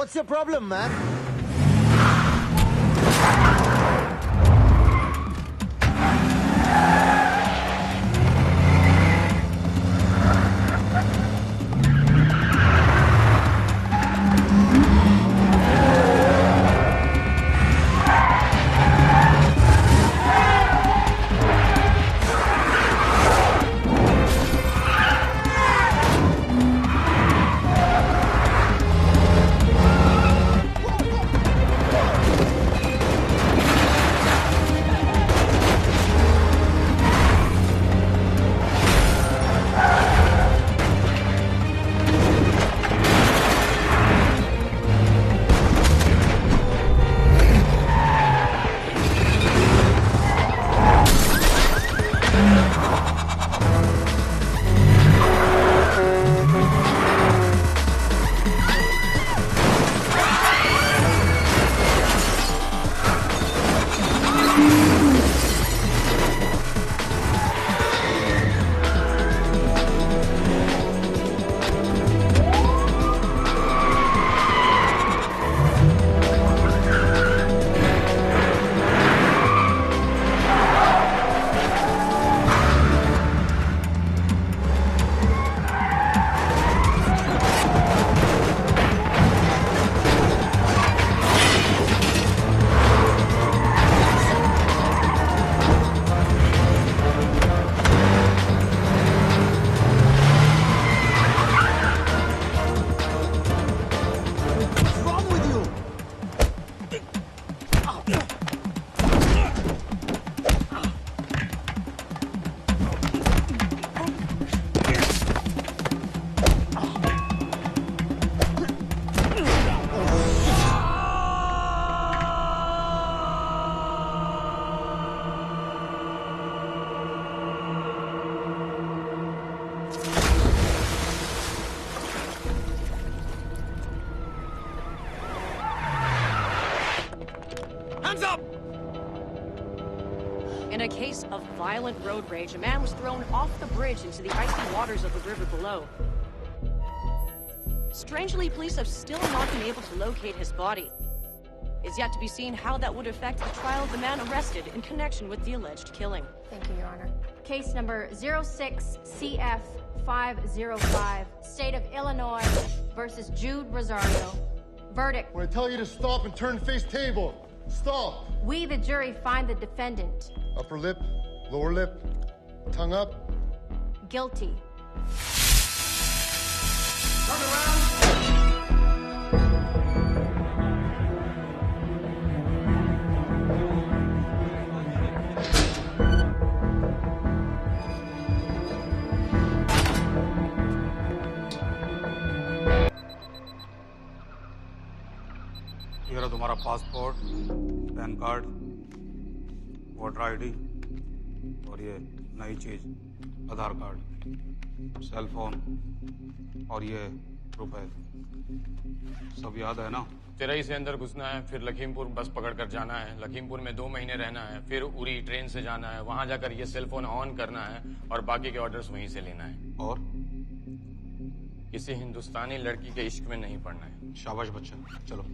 What's your problem, man? Hands up! In a case of violent road rage, a man was thrown off the bridge into the icy waters of the river below. Strangely, police have still not been able to locate his body. It's yet to be seen how that would affect the trial of the man arrested in connection with the alleged killing. Thank you, Your Honor. Case number 06-CF-505, State of Illinois versus Jude Rosario. Verdict. When I tell you to stop and turn face table, stop. We, the jury, find the defendant Upper lip, lower lip, tongue up. guilty. Turn around! ये रहा तुम्हारा passport, pan card, voter ID और ये नई चीज आधार card, cell phone और ये रुपए। सब याद है ना? तिरई से अंदर घुसना है, फिर लखीमपुर बस पकड़कर जाना है, लखीमपुर में 2 महीने रहना है, फिर उरी ट्रेन से जाना है, वहां जाकर ये सेल फोन ऑन करना है और बाकी के ऑर्डर्स वहीं से लेना है। और किसी हिंदुस्तानी लड़की के इश्क में नहीं पड़ना है। शाबाश बच्चा, चलो।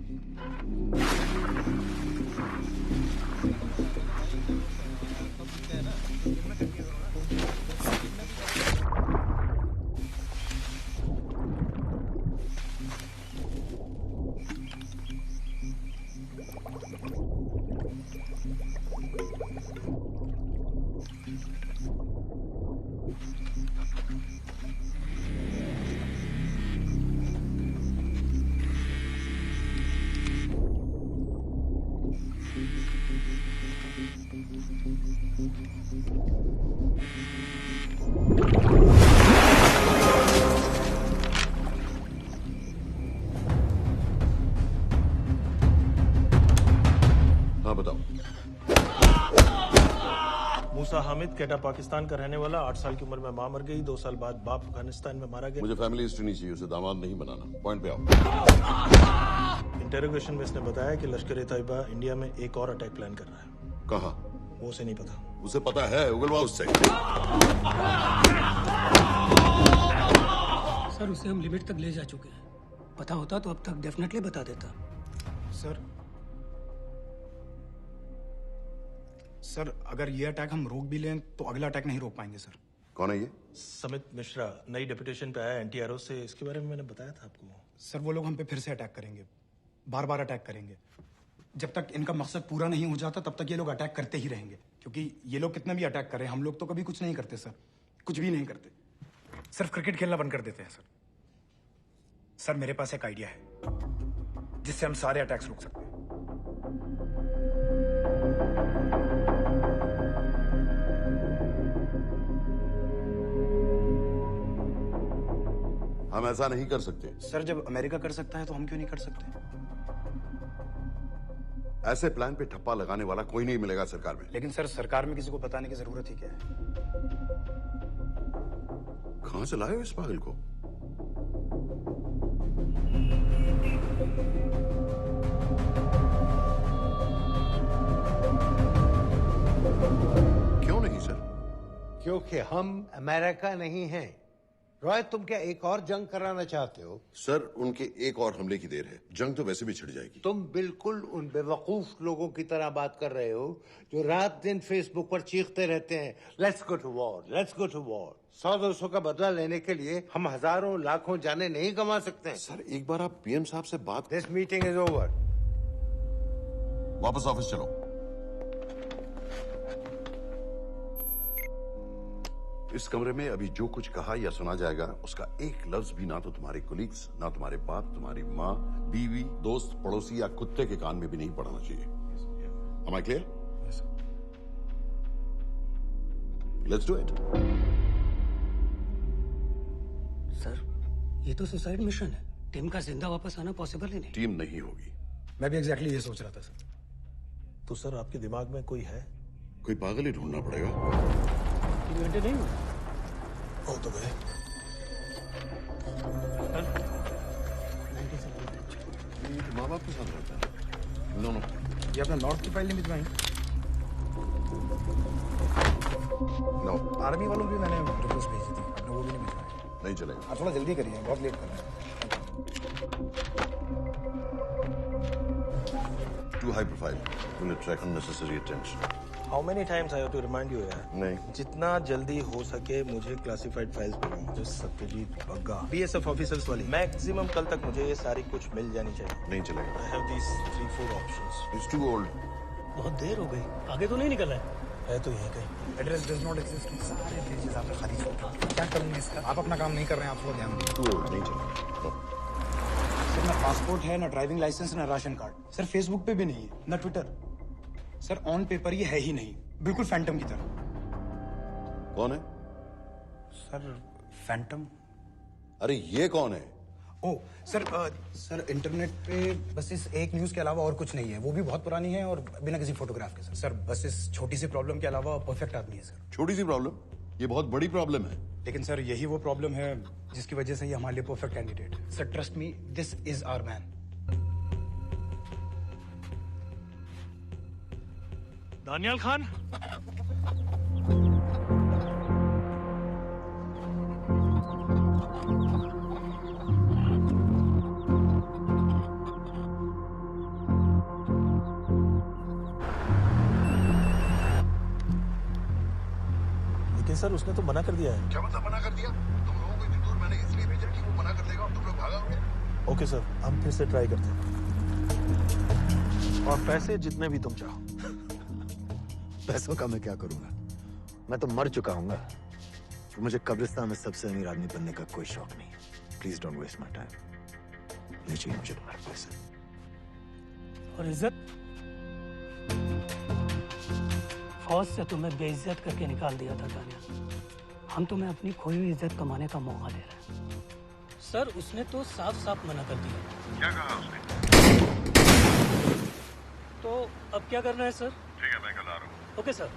हाँ बताओ। मूसा हामिद, केटा पाकिस्तान का रहने वाला, 8 साल की उम्र में मां मर गई, 2 साल बाद बाप अफगानिस्तान में मारा गया। मुझे फैमिली हिस्ट्री नहीं चाहिए, उसे दामाद नहीं बनाना। पॉइंट पे आओ। इंटेरोगेशन में इसने बताया कि लश्कर ए तैयबा इंडिया में एक और अटैक प्लान कर रहा है। कहाँ? वो उसे नहीं पता। उसे पता है, उगलवा उससे। सर, उसे हम लिमिट तक ले जा चुके हैं। पता होता तो अब तक डेफिनेटली बता देता। सर अगर ये अटैक हम रोक भी लें तो अगला अटैक नहीं रोक पाएंगे सर। कौन है ये? समित मिश्रा, नई डेपुटेशन पे आया एनटीआरओ से। इसके बारे में मैंने बताया था आपको। सर वो लोग हम पे फिर से अटैक करेंगे, बार बार अटैक करेंगे। जब तक इनका मकसद पूरा नहीं हो जाता तब तक ये लोग अटैक करते ही रहेंगे, क्योंकि ये लोग कितना भी अटैक करें हम लोग तो कभी कुछ नहीं करते सर, कुछ भी नहीं करते, सिर्फ क्रिकेट खेलना बंद कर देते हैं सर। सर मेरे पास एक आइडिया है जिससे हम सारे अटैक्स रोक सकते हैं। हम ऐसा नहीं कर सकते। सर जब अमेरिका कर सकता है तो हम क्यों नहीं कर सकते? ऐसे प्लान पे ठप्पा लगाने वाला कोई नहीं मिलेगा सरकार में। लेकिन सर सरकार में किसी को बताने की जरूरत ही क्या है? कहां से लाए हो इस पागल को? क्यों नहीं सर? क्योंकि हम अमेरिका नहीं हैं। रॉय तुम क्या एक और जंग कराना चाहते हो? सर उनके एक और हमले की देर है, जंग तो वैसे भी छिड़ जाएगी। तुम बिल्कुल उन बेवकूफ लोगों की तरह बात कर रहे हो जो रात दिन फेसबुक पर चीखते रहते हैं let's go to war, let's go to war. 100-200 का बदला लेने के लिए हम हजारों लाखों जाने नहीं कमा सकते हैं। सर एक बार आप पीएम साहब से बात। This meeting is over. वापस ऑफिस चलो। इस कमरे में अभी जो कुछ कहा या सुना जाएगा उसका एक लफ्ज भी ना तो तुम्हारे कोलीग्स, ना तुम्हारे बाप, तुम्हारी माँ, बीवी, दोस्त, पड़ोसी या कुत्ते के कान में भी नहीं पड़ना चाहिए। Am I clear? Yes, sir. Let's do it. Sir ये तो सुसाइड मिशन है। टीम का जिंदा वापस आना पॉसिबल ही नहीं। टीम नहीं होगी। मैं भी एग्जैक्टली ये सोच रहा था सर। तो सर आपके दिमाग में कोई है? कोई पागल ही ढूंढना पड़ेगा। 3 घंटे नहीं हुए। हो तो गए। माँ बाप के साथ रहता है। नो ये अपना नॉर्थ की फाइल नहीं भिजवाई? नो। आर्मी वालों की मैंने रिक्वेस्ट भेजी थी, आपने वो भी नहीं भिजवाई। नहीं चलेगा। आप थोड़ा जल्दी करिए, बहुत लेट कर रहे हैं। Too high profile. Will attract unnecessary attention. How many times I have to remind you यार? नहीं। जितना जल्दी हो सके मुझे क्लासिफाइड फाइल्स भेजो। जो सत्यजीत बग्गा, बीएसएफ ऑफिसर्स वाली। मैक्सिमम कल तक मुझे ये सारी कुछ मिल जानी चाहिए। नहीं चलेगा। I have these 3-4 options. It's too old. बहुत देर हो गई, आगे तो नहीं निकला है तो यहीं कहीं। Address does not exist. सारे पेजेस आपने खाली छोड़ दिए। क्या करूंगा इसका? आप अपना काम नहीं कर रहे हैं, आप थोड़ा ध्यान दीजिए। Too old. नहीं चलेगा। No. सर ना पासपोर्ट है, ना ड्राइविंग लाइसेंस, ना राशन कार्ड। सर फेसबुक पे भी नहीं है, ना ट्विटर। सर ऑन पेपर ये है ही नहीं, बिल्कुल फैंटम की तरह। कौन है? Sir Phantom? अरे ये कौन है? ओ सर सर इंटरनेट पे बस इस एक न्यूज के अलावा और कुछ नहीं है, वो भी बहुत पुरानी है और बिना किसी फोटोग्राफ के। सर बस इस छोटी सी प्रॉब्लम के अलावा परफेक्ट आदमी है सर। छोटी सी प्रॉब्लम? ये बहुत बड़ी प्रॉब्लम है। लेकिन सर यही वो प्रॉब्लम है जिसकी वजह से ये हमारे लिए परफेक्ट कैंडिडेट है। Sir trust me, this is our man. Daniyal Khan. लेकिन सर उसने तो मना कर दिया है। क्या मतलब मना कर दिया? तुम लोगों को इतनी दूर मैंने इसलिए भेजा कि वो मना कर देगा और तुम लोग भागोगे। ओके सर, हम फिर से ट्राई करते हैं। और पैसे जितने भी तुम चाहो। पैसों का मैं क्या करूंगा? मैं तो मर चुका हूंगा। तो मुझे कब्रिस्तान में सबसे अमीर आदमी बनने का कोई शौक नहीं। Please don't waste my time. नहीं चाहिए मुझे तुम्हारे पैसे। और इज्जत? फौज से तुम्हें बेइज्जत करके निकाल दिया था दानियाल। हम तुम्हें अपनी खोई हुई इज्जत कमाने का मौका दे रहे हैं। सर उसने तो साफ साफ मना कर दिया। क्या कहा उसने? तो अब क्या करना है सर? ठीक है, मैं कल आ रहा हूँ। Okay sir.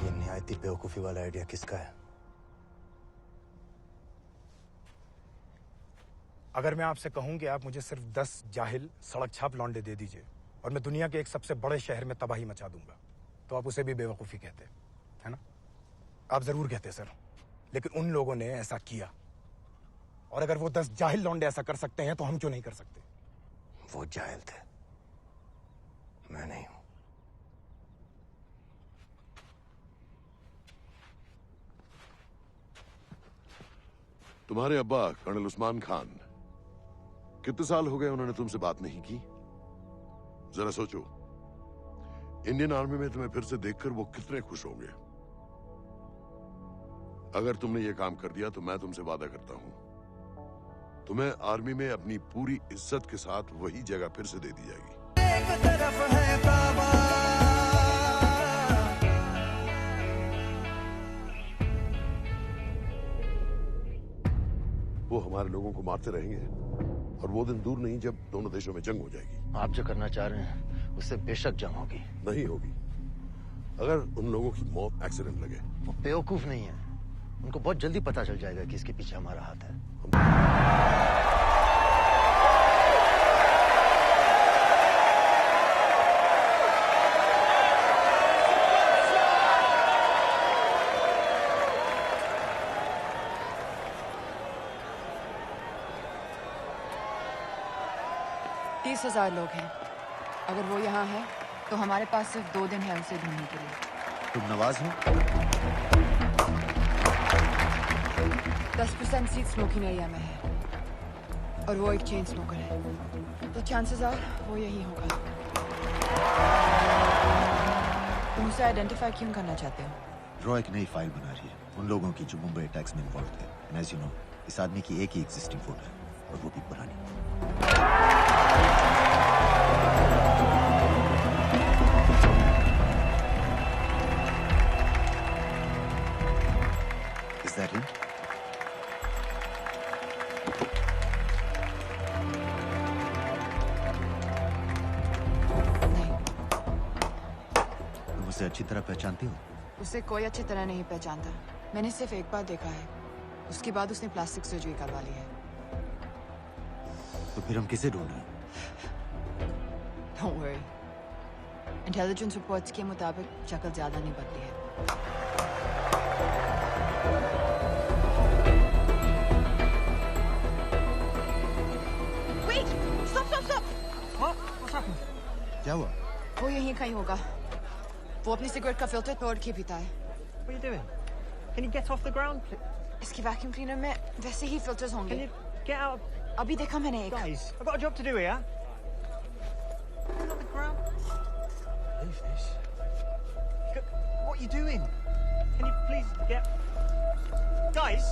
ये निहायती बेवकूफी वाला आइडिया किसका है? अगर मैं आपसे कहूं कि आप मुझे सिर्फ 10 जाहिल सड़क छाप लौंडे दे दीजिए और मैं दुनिया के एक सबसे बड़े शहर में तबाही मचा दूंगा, तो आप उसे भी बेवकूफ़ी कहते है ना? आप जरूर कहते सर, लेकिन उन लोगों ने ऐसा किया, और अगर वो 10 जाहिल लौंडे ऐसा कर सकते हैं तो हम क्यों नहीं कर सकते? वो जाहिल थे, मैं नहीं हूं। तुम्हारे अब्बा कर्नल उस्मान खान, कितने साल हो गए उन्होंने तुमसे बात नहीं की? जरा सोचो, इंडियन आर्मी में तुम्हें फिर से देखकर वो कितने खुश होंगे। अगर तुमने ये काम कर दिया तो मैं तुमसे वादा करता हूं, तुम्हें आर्मी में अपनी पूरी इज्जत के साथ वही जगह फिर से दे दी जाएगी। एक तरफ है काबा, वो हमारे लोगों को मारते रहेंगे, और वो दिन दूर नहीं जब दोनों देशों में जंग हो जाएगी। आप जो करना चाह रहे हैं उससे बेशक जंग होगी। नहीं होगी। अगर उन लोगों की मौत एक्सीडेंट लगे। वो बेवकूफ नहीं है, उनको बहुत जल्दी पता चल जाएगा कि इसके पीछे हमारा हाथ है। तीस 30,000 लोग हैं। अगर वो यहाँ है तो हमारे पास सिर्फ 2 दिन है उसे ढूंढने के लिए। तुम नवाज हो? 10% सीट स्मोकिंग एरिया में है, और वो एक चेन स्मोकर है, तो चांसेस आर वो यही होगा। तुम उसे आइडेंटिफाई क्यों करना चाहते हो? रॉ एक नई फाइल बना रही है उन लोगों की जो मुंबई अटैक्स में इन्वॉल्व थे। एंड एज यू नो, इस आदमी की एक ही एग्जिस्टिंग फोटो है, और वो भी पुरानी। Is that him? नहीं, तुम उसे अच्छी तरह पहचानती हो? उसे कोई अच्छी तरह नहीं पहचानता। मैंने सिर्फ एक बार देखा है, उसके बाद उसने प्लास्टिक सर्जरी करवा ली है। तो फिर हम किसे ढूंढ रहे हैं? Don't worry. इंटेलिजेंस रिपोर्ट्स के मुताबिक शक्ल ज्यादा नहीं बदली है। Wait! Stop! What's happened? क्या हुआ? वो यहीं कहीं होगा। वो अपनी सिगरेट का फिल्टर तोड़ के पीता है। What are you doing? Can you get off the ground, please? इसकी वैक्यूम क्लीनर में वैसे ही फिल्टर्स Can होंगे। you get out? अभी देखा मैंने एक। Guys, I've got a job to do here. Get off the ground. Leave this. What are you doing? Can you please get... Guys!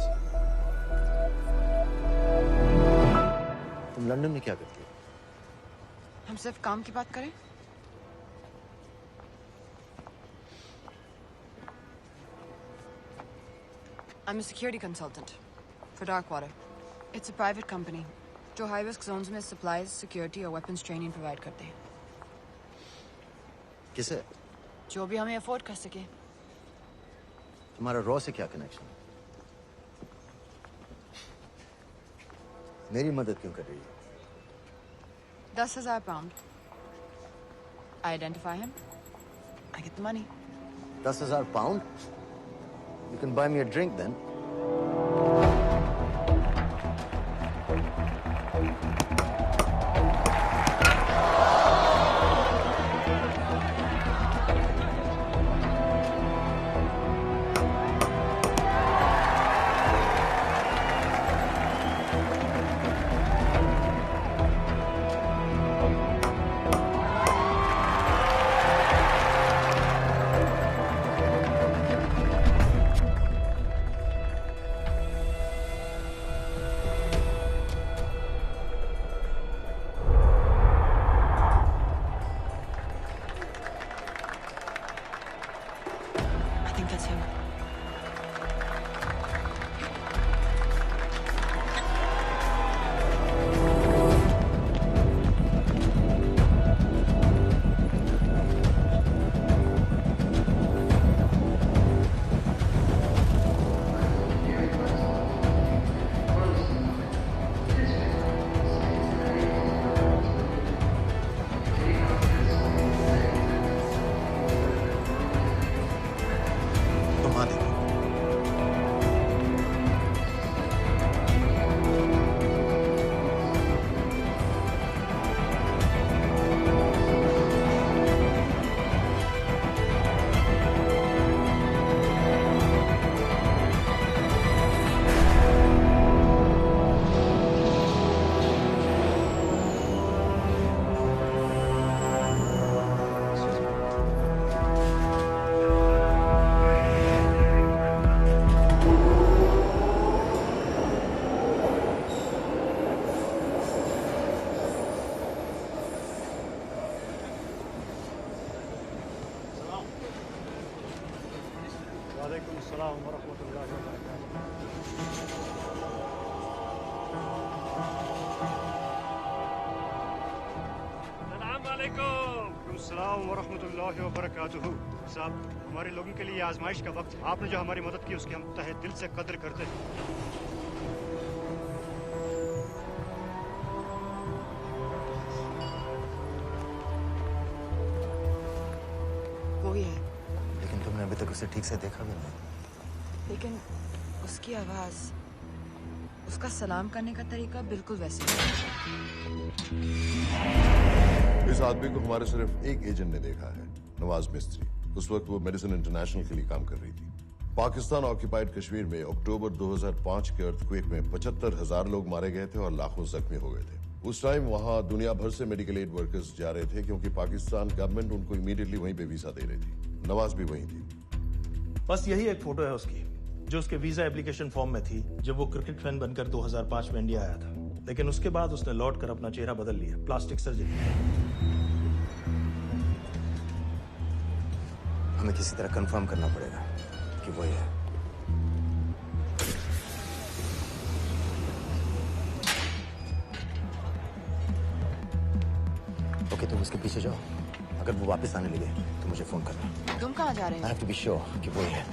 तुम London में क्या करती हो? हम सिर्फ काम की बात करें? I'm a security consultant for Darkwater. It's a private company जो high risk zones में supplies, security और weapons training provide करते हैं। किसे? जो भी हमें afford कर सके। तुम्हारा रॉ से क्या कनेक्शन? मेरी मदद क्यों कर रही है? 10,000 pound. I identify him. I get the money. 10,000 pound? You can buy me a drink then. अस्सलाम वरहमतुल्लाहि वबरकातुहू। साहब, हमारे लोगों के लिए आजमाइश का वक्त है। आपने जो हमारी मदद की उसकी हम तहे दिल से कद्र करते हैं। वो ही है, लेकिन तुमने अभी तक उसे ठीक से देखा भी नहीं। लेकिन उसकी आवाज, उसका सलाम करने का तरीका बिल्कुल वैसे ही है। इस आदमी को हमारे सिर्फ एक एजेंट ने देखा है, नवाज मिस्त्री। उस वक्त वो मेडिसिन इंटरनेशनल के लिए काम कर रही थी। पाकिस्तान ऑक्यूपाइड कश्मीर में अक्टूबर 2005 के अर्थक्वेक में 75,000 लोग मारे गए थे और लाखों जख्मी हो गए थे। उस टाइम वहां दुनिया भर से मेडिकल एड वर्कर्स जा रहे थे क्योंकि पाकिस्तान गवर्नमेंट उनको इमीडिएटली वहीं पे वीजा दे रही थी। नवाज भी वहीं थी। बस यही एक फोटो है उसकी, जो उसके वीजा एप्लीकेशन फॉर्म में थी जब वो क्रिकेट फैन बनकर 2005 में इंडिया आया था। लेकिन उसके बाद उसने लौट कर अपना चेहरा बदल लिया, प्लास्टिक सर्जरी। हमें किसी तरह कंफर्म करना पड़ेगा कि वो है। ओके, तुम उसके पीछे जाओ। अगर वो वापस आने लगे तो मुझे फोन करना। तुम कहाँ जा रहे हो? I have to be sure कि वो है।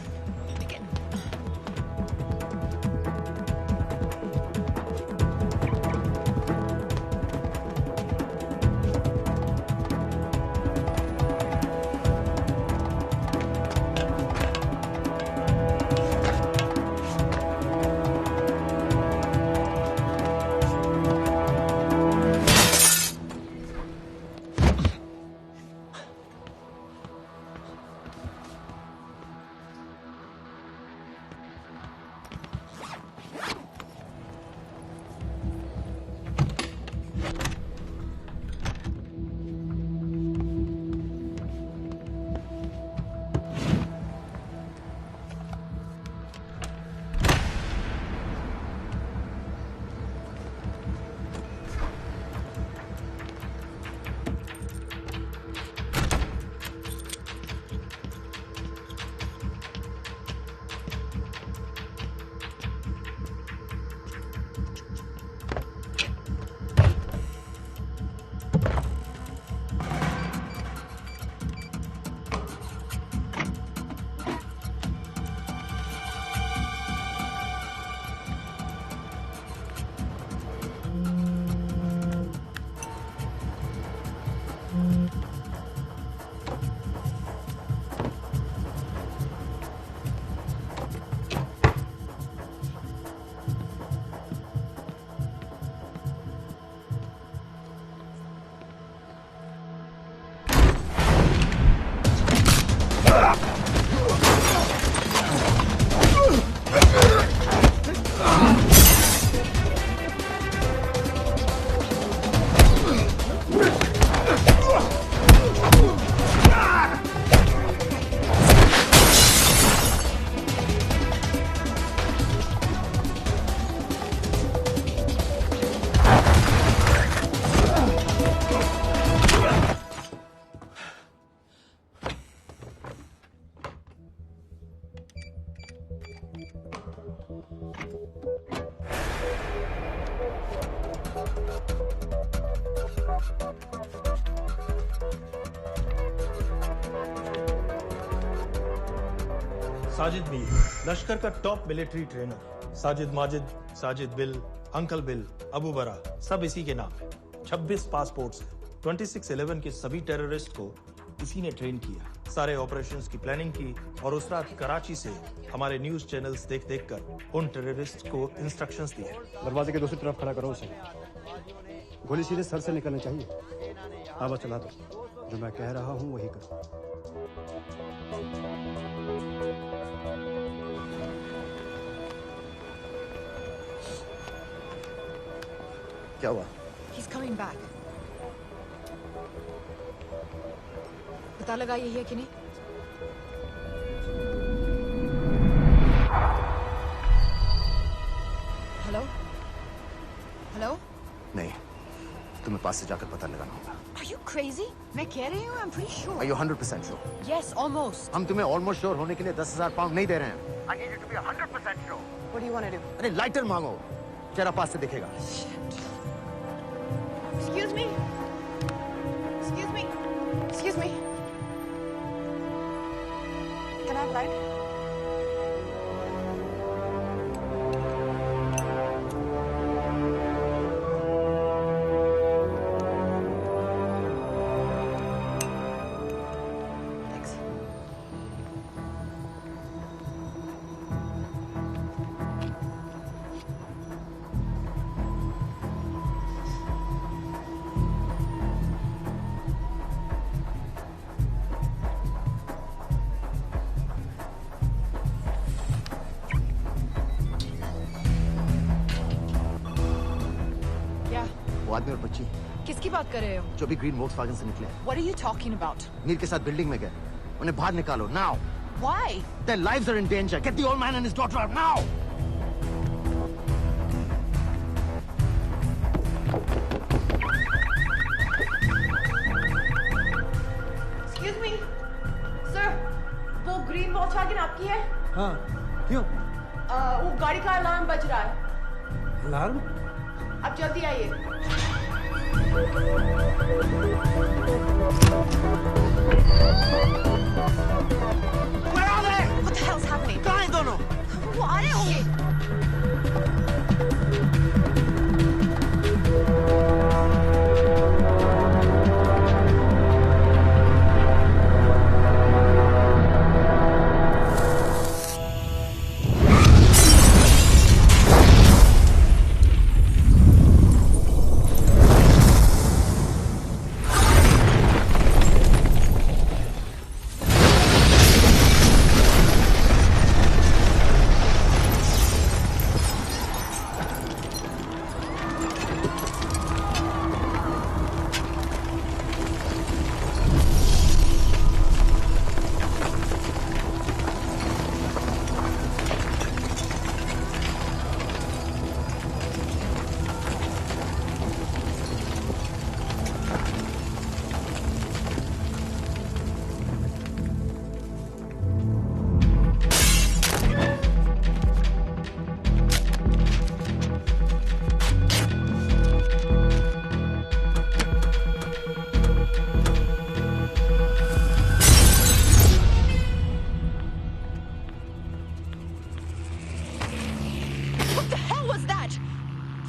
साजिद मीर, लश्कर का top military trainer. Sajid Majid, Sajid bill, uncle bill, Abu बरा, सब इसी के नाम है। 26 पासपोर्ट्स हैं। 26/11 के सभी टेररिस्ट को इसी ने ट्रेन किया। सारे ऑपरेशंस की प्लानिंग की और उस रात कराची से हमारे न्यूज चैनल्स देख देख कर उन टेररिस्ट को इंस्ट्रक्शंस दिए। दरवाजे के दूसरी तरफ खड़ा करो उसे। गोली सीधे सर से निकलनी चाहिए। आवाज चला दो। जो मैं कह रहा हूँ वही करो। क्या हुआ? He's coming back. पता लगा यही है कि नहीं? हेलो? हेलो? नहीं, तुम्हें पास से जाकर पता लगाना होगा। Are you crazy? मैं कह रही हूँ, I'm pretty sure. Are you 100% sure? Yes, almost. हम तुम्हें almost sure होने के लिए 10,000 पाउंड नहीं दे रहे हैं. I need you to be 100% sure. What do you want to do? अरे लाइटर मांगो, जरा पास से दिखेगा. Excuse me. Excuse me. Excuse me. Can I have light? वो आदमी और बच्ची किसकी बात कर रहे हो? जो भी ग्रीन वोक्सवैगन से निकले. What are you talking about? नील के साथ बिल्डिंग में गए. उन्हें बाहर निकालो now. Why? Their lives are in danger. Get the old man and his daughter out now. Excuse me, sir. वो ग्रीन वोक्सवैगन आपकी है? हाँ, क्यों? वो गाड़ी का अलार्म बज रहा है. अलार्म? आप जल्दी आइए. Where are they? What the hell's happening? कहाँ हैं दोनों? वो आ रहे होंगे.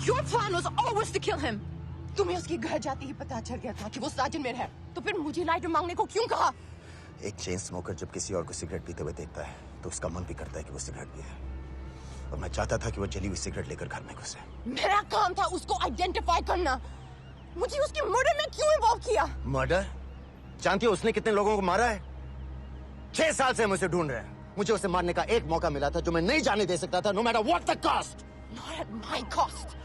Your plan was always to kill him. तुम्हें उसके घर जाते ही पता चल गया था कि वो साजिद में है, तो फिर मुझे लाइटर मांगने को क्यों कहा? एक चेन स्मोकर जब किसी और को सिगरेट पीते हुए देखता है तो उसका मन भी करता है कि वो सिगरेट पिए. और मैं चाहता था कि वो जली हुई सिगरेट लेकर घर में घुसे. मेरा काम था उसको आइडेंटिफाई करना. मुझे उसके मर्डर में क्यों इन्वॉल्व किया? मर्डर? जानती हो उसने कितने लोगों को मारा है? 6 साल से हम उसे ढूंढ रहे हैं. मुझे उसे मारने का एक मौका मिला था जो मैं नहीं जाने दे सकता था, no matter what the cost. Not at my cost.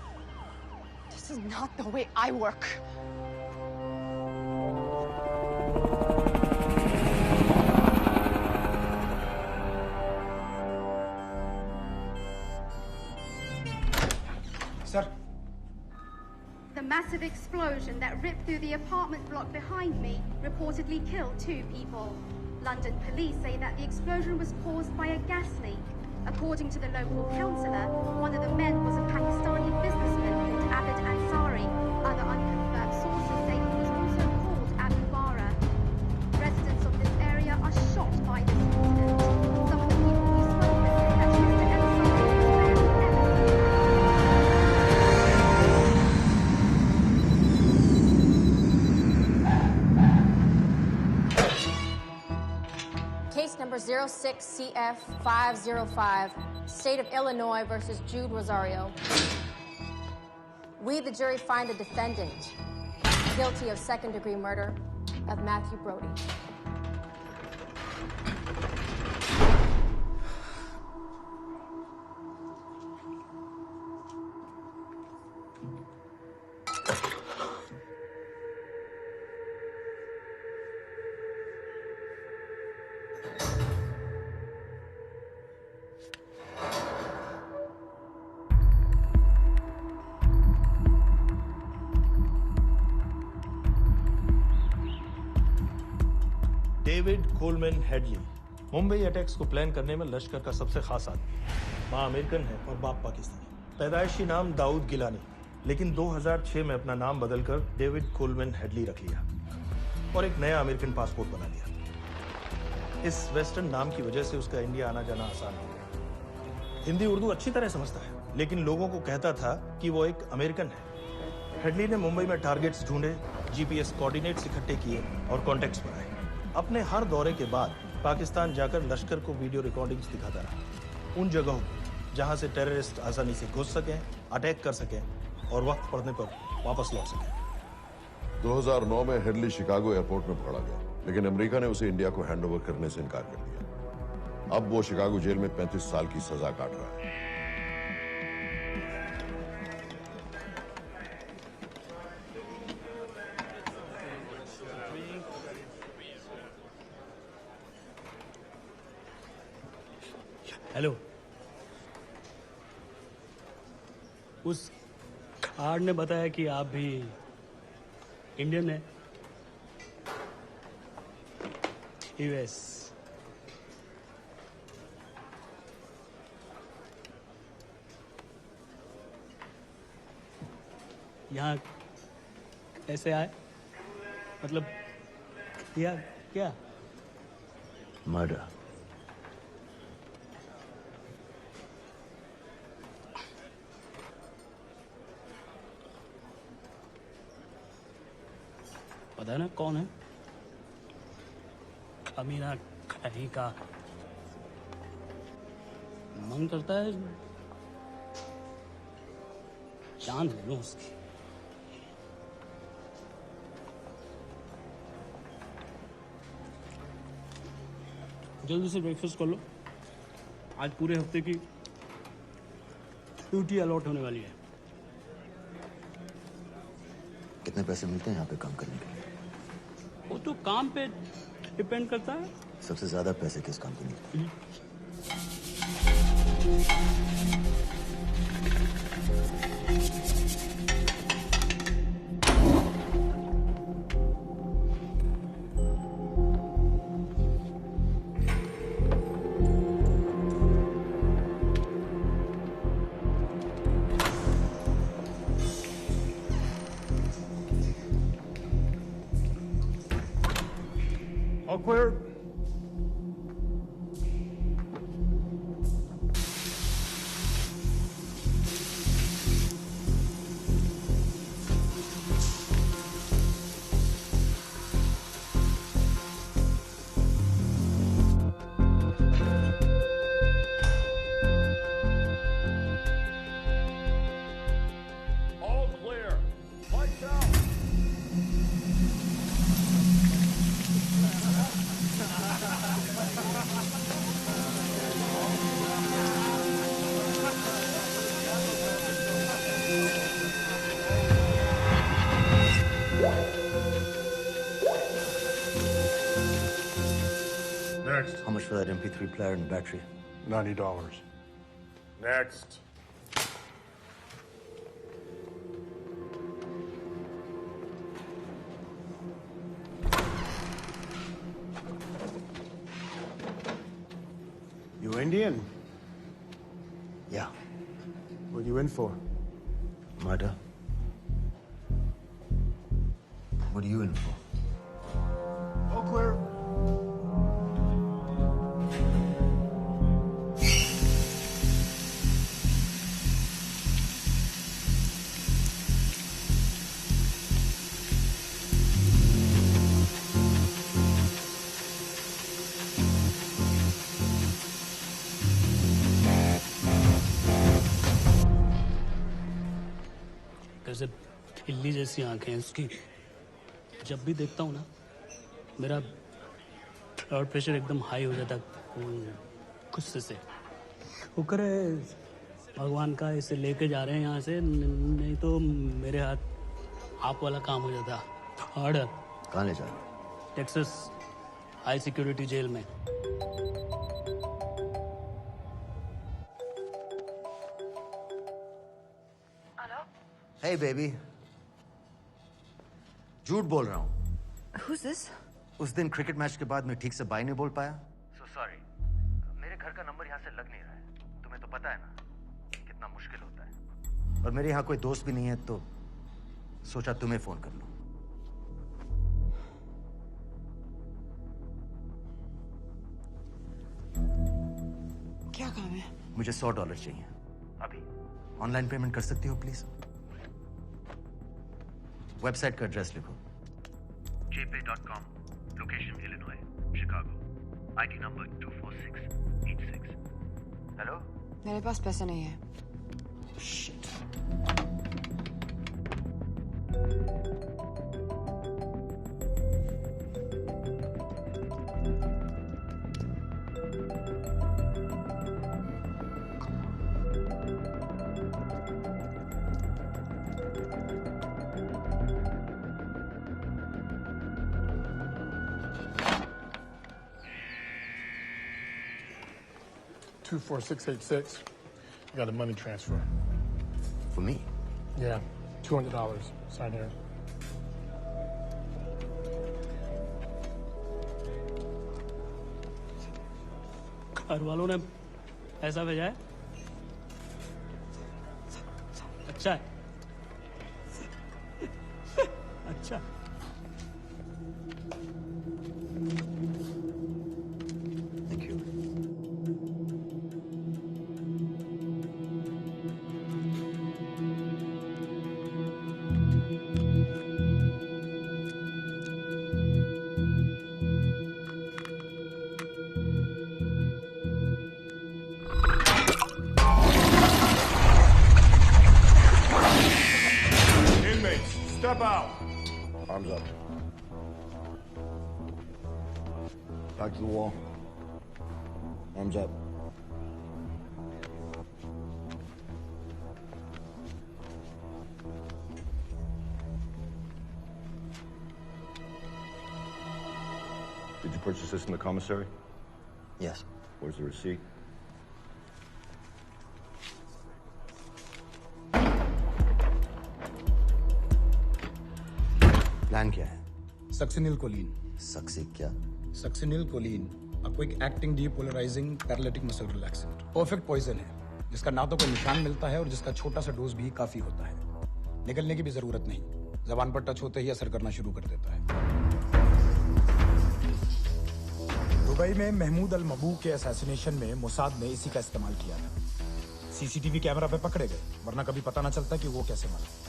This is not the way I work. Sir. The massive explosion that ripped through the apartment block behind me reportedly killed 2 people. London police say that the explosion was caused by a gas leak. According to the local councillor, one of the men was a Pakistani businessman called Abid Ansari. Other unconfirmed sources say he was also called Abu Bara. Residents of this area are shocked by this incident. Some of the people we spoke with say that Mr. Ansari was very Case number 06CF505, State of Illinois versus Jude Rosario. We, the jury, find the defendant guilty of second-degree murder of Matthew Brody. David Coleman Headley Mumbai attacks को plan करने में लश्कर का सबसे खास आदमी। माँ American है और बाप पाकिस्तानी। पैदाइशी नाम दाऊद गिलानी, लेकिन 2006 में अपना नाम बदलकर डेविड कोलमैन हेडली रख लिया और एक नया अमेरिकन पासपोर्ट बना लिया। इस वेस्टर्न नाम की वजह से उसका इंडिया आना जाना आसान हो गया। हिंदी उर्दू अच्छी तरह समझता है, लेकिन लोगों को कहता था कि वो एक अमेरिकन है। हेडली ने मुंबई में टारगेट्स ढूंढे, जीपीएस कोऑर्डिनेट्स इकट्ठे किए और कॉन्टेक्ट्स बनाए। अपने हर दौरे के बाद पाकिस्तान जाकर लश्कर को वीडियो रिकॉर्डिंग्स दिखाता रहा, उन जगहों जहां से टेररिस्ट आसानी से घुस सकें, अटैक कर सकें और वक्त पड़ने पर वापस लौट सकें। 2009 में हेडली शिकागो एयरपोर्ट में पकड़ा गया, लेकिन अमेरिका ने उसे इंडिया को हैंडओवर करने से इनकार कर दिया। अब वो शिकागो जेल में 35 साल की सजा काट रहा है। हेलो, उस कार्ड ने बताया कि आप भी इंडियन हैं। यूएस। यहाँ कैसे आए? मतलब किया क्या? मर्डर। पता है ना कौन है? अमीना कहीं का। मन करता है जान ले लूं उसकी। जल्दी से ब्रेकफास्ट कर लो, आज पूरे हफ्ते की ड्यूटी अलॉट होने वाली है। कितने पैसे मिलते हैं यहाँ पे काम करने के लिए? वो तो काम पे डिपेंड करता है। सबसे ज्यादा पैसे किस काम को मिलते हैं? Awkward. All clear. Lights out. Next. How much for that MP3 player and battery? $90. Next. You Indian? Yeah. What are you in for? Murder. What are you in for? All clear. कैसे खिल्ली जैसी आंखें हैं उसकी। जब भी देखता हूँ ना, मेरा ब्लड प्रेशर एकदम हाई हो जाता गुस्से से। शुक्र है भगवान का इसे लेके जा रहे हैं यहाँ से, नहीं तो मेरे हाथ आप वाला काम हो जाता। ऑर्डर। कहाँ ले जा रहे हो? टेक्सास हाई सिक्योरिटी जेल में। Hey baby. झूठ बोल रहा हूँ। Who's this? उस दिन क्रिकेट मैच के बाद मैं ठीक से बाय नहीं बोल पाया। So sorry. मेरे घर का नंबर यहाँ से लग नहीं रहा है। तुम्हें तो पता है ना कितना मुश्किल होता है। और मेरे यहाँ कोई दोस्त भी नहीं है, तो सोचा तुम्हें फोन कर लूं। क्या काम है? मुझे $100 चाहिए अभी। ऑनलाइन पेमेंट कर सकती हो प्लीज? वेबसाइट का एड्रेस लिखो। jpay.com, location Illinois, Chicago, ID number 24686। Hello? मेरे पास पैसा नहीं है। Shit. $24686. I got a money transfer. For me? Yeah, $200. Sign here. घर वालों ने ऐसा भेजा है? अच्छा है। अच्छा। Thank you. Inmates, step out. Arms up. Back to the wall. Arms up. Did you purchase this in the commissary? Yes. Where's the receipt? Plan क्या है? Succinyl choline. सक्सी क्या? Succinyl choline, a quick acting depolarizing paralytic muscle relaxant। Perfect poison है, जिसका ना तो कोई निशान मिलता है और जिसका छोटा सा डोज भी काफी होता है। निकलने की भी जरूरत नहीं, जबान पर टच होते ही असर करना शुरू कर देता है। दुबई में महमूद अल मबू के असैसिनेशन में मोसाद ने इसी का इस्तेमाल किया था। सीसीटीवी कैमरा पे पकड़े गए, वरना कभी पता ना चलता कि वो कैसे मरा।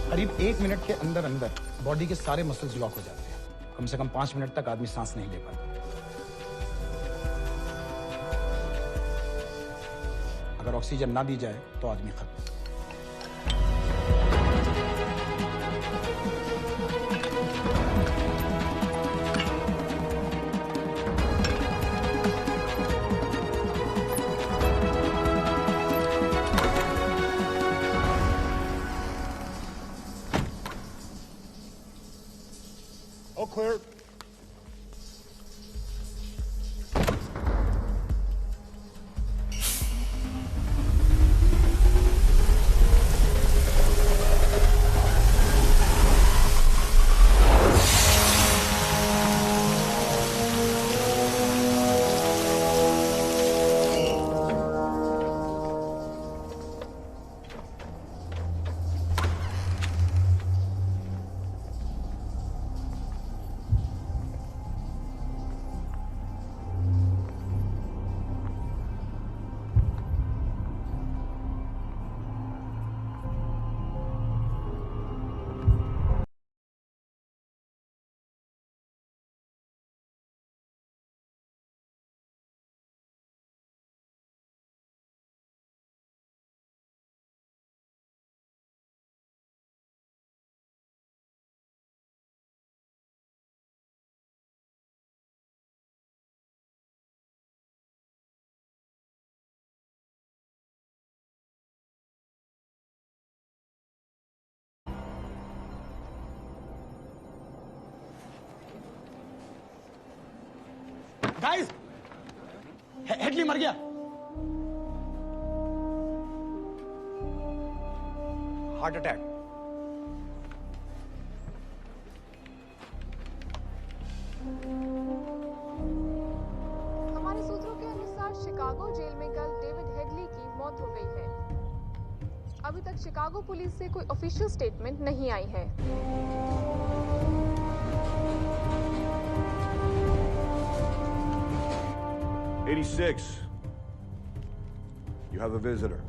करीब 1 मिनट के अंदर अंदर बॉडी के सारे मसल्स लॉक हो जाते हैं। कम से कम 5 मिनट तक आदमी सांस नहीं ले पाता। अगर ऑक्सीजन ना दी जाए तो आदमी खत्म। All clear. गाइस, हेडली मर गया। Heart attack. हमारे सूत्रों के अनुसार शिकागो जेल में कल डेविड हेडली की मौत हो गई है। अभी तक शिकागो पुलिस से कोई ऑफिशियल स्टेटमेंट नहीं आई है। 86. You have a visitor.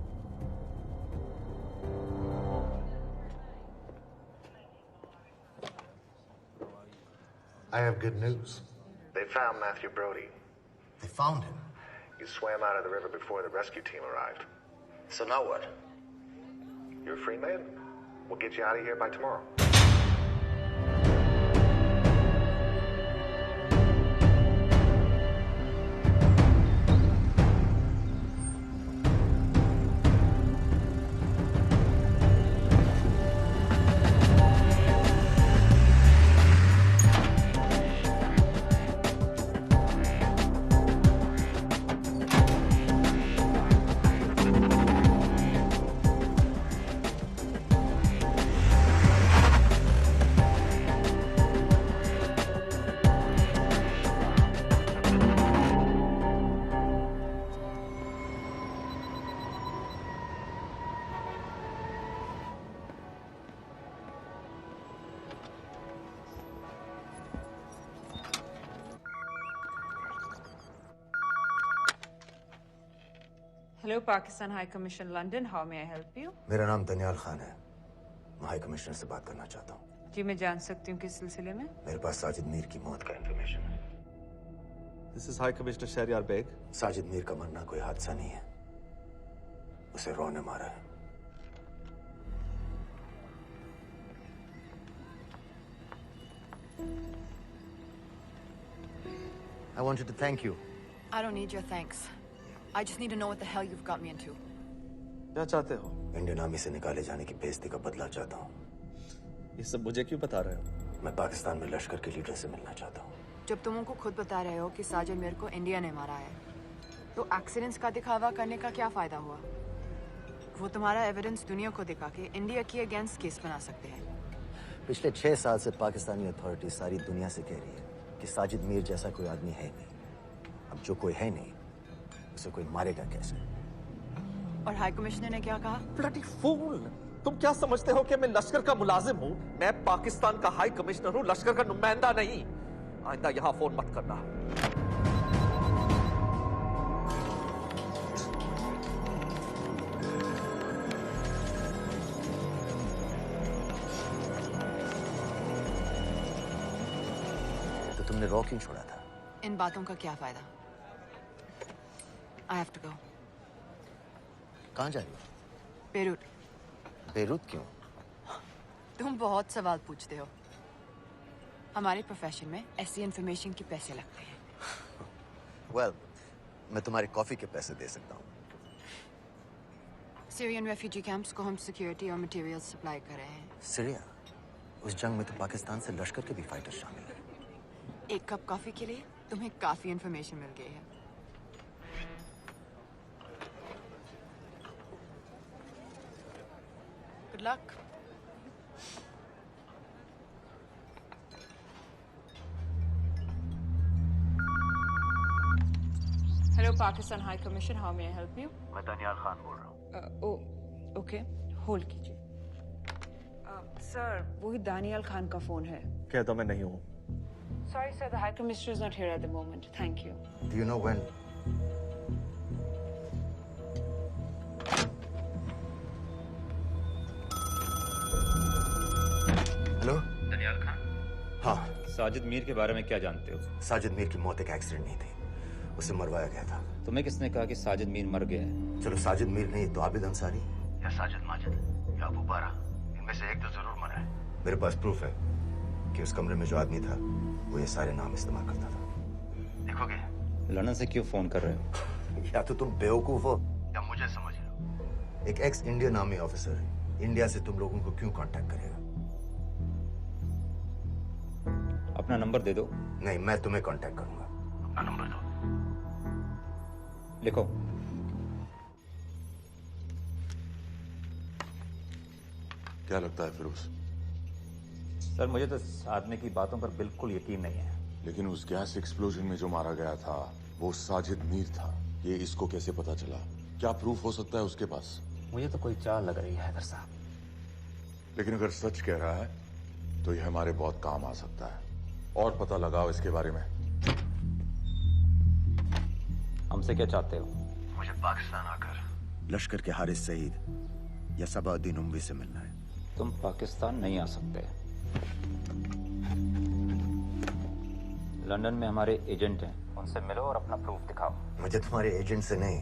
I have good news. They found Matthew Brody. They found him. He swam out of the river before the rescue team arrived. So now what? You're a free man. We'll get you out of here by tomorrow. Hello, Pakistan High Commission, London. How may I help you? मेरा नाम दनियाल खान है। मैं high commissioner से बात करना चाहता हूँ। जी, मैं जान सकती हूँ किस सिलसिले में? मेरे पास साजिद मीर की मौत का इंफॉर्मेशन है। This is High Commissioner Shahryar Beg. Sajid Mir का मरना कोई हादसा नहीं है। उसे रॉ ने मारा है। I wanted to thank you. I don't need your thanks. I just need to know what the hell you've got me into. क्या चाहते हो? इंडियन आर्मी से निकाले जाने की बेइज्जती का बदला चाहता हूँ। ये सब मुझे क्यों बता रहे हो? मैं पाकिस्तान में लश्कर के लीडर से मिलना चाहता हूँ। जब तुम उनको खुद बता रहे हो कि साजिद मीर को इंडिया ने मारा है, तो एक्सीडेंट्स का दिखावा करने का क्या फायदा हुआ? वो तुम्हारा एविडेंस दुनिया को दिखा के इंडिया की अगेंस्ट केस बना सकते हैं। पिछले 6 साल से पाकिस्तानी अथॉरिटी सारी दुनिया से कह रही है कि साजिद मीर जैसा कोई आदमी है नहीं। अब जो कोई है नहीं, उसे कोई मारेगा कैसे? और हाई कमिश्नर ने क्या कहा? Bloody fool! तुम क्या समझते हो कि मैं लश्कर का मुलाजिम हूँ? मैं पाकिस्तान का हाई कमिश्नर हूँ, लश्कर का नुमाइंदा नहीं। आइंदा यहाँ फोन मत करना। तो तुमने रॉ क्यों छोड़ा था? इन बातों का क्या फायदा? I have to go. कहाँ जा रही हो? बेरूट। बेरूत क्यों? तुम बहुत सवाल पूछते हो। हमारे प्रोफेशन में ऐसी इन्फॉर्मेशन के पैसे लगते हैं। Well, मैं तुम्हारी कॉफी के पैसे दे सकता हूँ। सीरियन रेफ्यूजी कैंप्स को हम सिक्योरिटी और मटेरियल सप्लाई कर रहे हैं। सीरिया? उस जंग में तो पाकिस्तान से लश्कर के भी फाइटर शामिल हैं। एक कप कॉफी के लिए तुम्हें काफी इन्फॉर्मेशन मिल गई है। Good luck. Hello, Pakistan High Commission. How may I help you? मैं दनियाल खान बोल रहा हूँ। Okay. Hold कीजिए। Sir, वही दानियाल खान का फोन है। कहता मैं नहीं हूँ। Sorry, sir. The High Commissioner is not here at the moment. Thank you. Do you know when? Hello? Daniyal Khan. हाँ। साजिद मीर के बारे में क्या जानते हो? साजिद मीर की मौत एक एक्सीडेंट नहीं थी, उसे मरवाया गया था। तुम्हें किसने कहा कि साजिद मीर मर गया है? चलो साजिद मीर नहीं तो आबिद अंसारी या साजिद माजिद या अबू बारा, इनमें से एक तो जरूर मरा है। मेरे पास प्रूफ है कि उस कमरे में जो आदमी था वो ये सारे नाम इस्तेमाल करता था। देखोगे? लंदन से क्यों फोन कर रहे हो? या तो तुम बेवकूफ हो या मुझे समझ रहे हो। एक x Indian army officer India से तुम लोगों को क्यों कांटेक्ट करेगा? अपना नंबर दे दो। नहीं, मैं तुम्हें कांटेक्ट करूंगा। अपना नंबर दो। लिखो। क्या लगता है फिरोज? सर मुझे तो इस आदमी की बातों पर बिल्कुल यकीन नहीं है। लेकिन उस गैस एक्सप्लोजन में जो मारा गया था वो साजिद मीर था। ये इसको कैसे पता चला? क्या प्रूफ हो सकता है उसके पास? मुझे तो कोई चाल लग रही है हैदर साहब। लेकिन अगर सच कह रहा है तो ये हमारे बहुत काम आ सकता है। और पता लगाओ इसके बारे में। हमसे क्या चाहते हो? मुझे पाकिस्तान आकर लश्कर के हारिस सईद या सबाउद्दीन उमवी से मिलना है। तुम पाकिस्तान नहीं आ सकते। लंदन में हमारे एजेंट हैं, उनसे मिलो और अपना प्रूफ दिखाओ। मुझे तुम्हारे एजेंट से नहीं,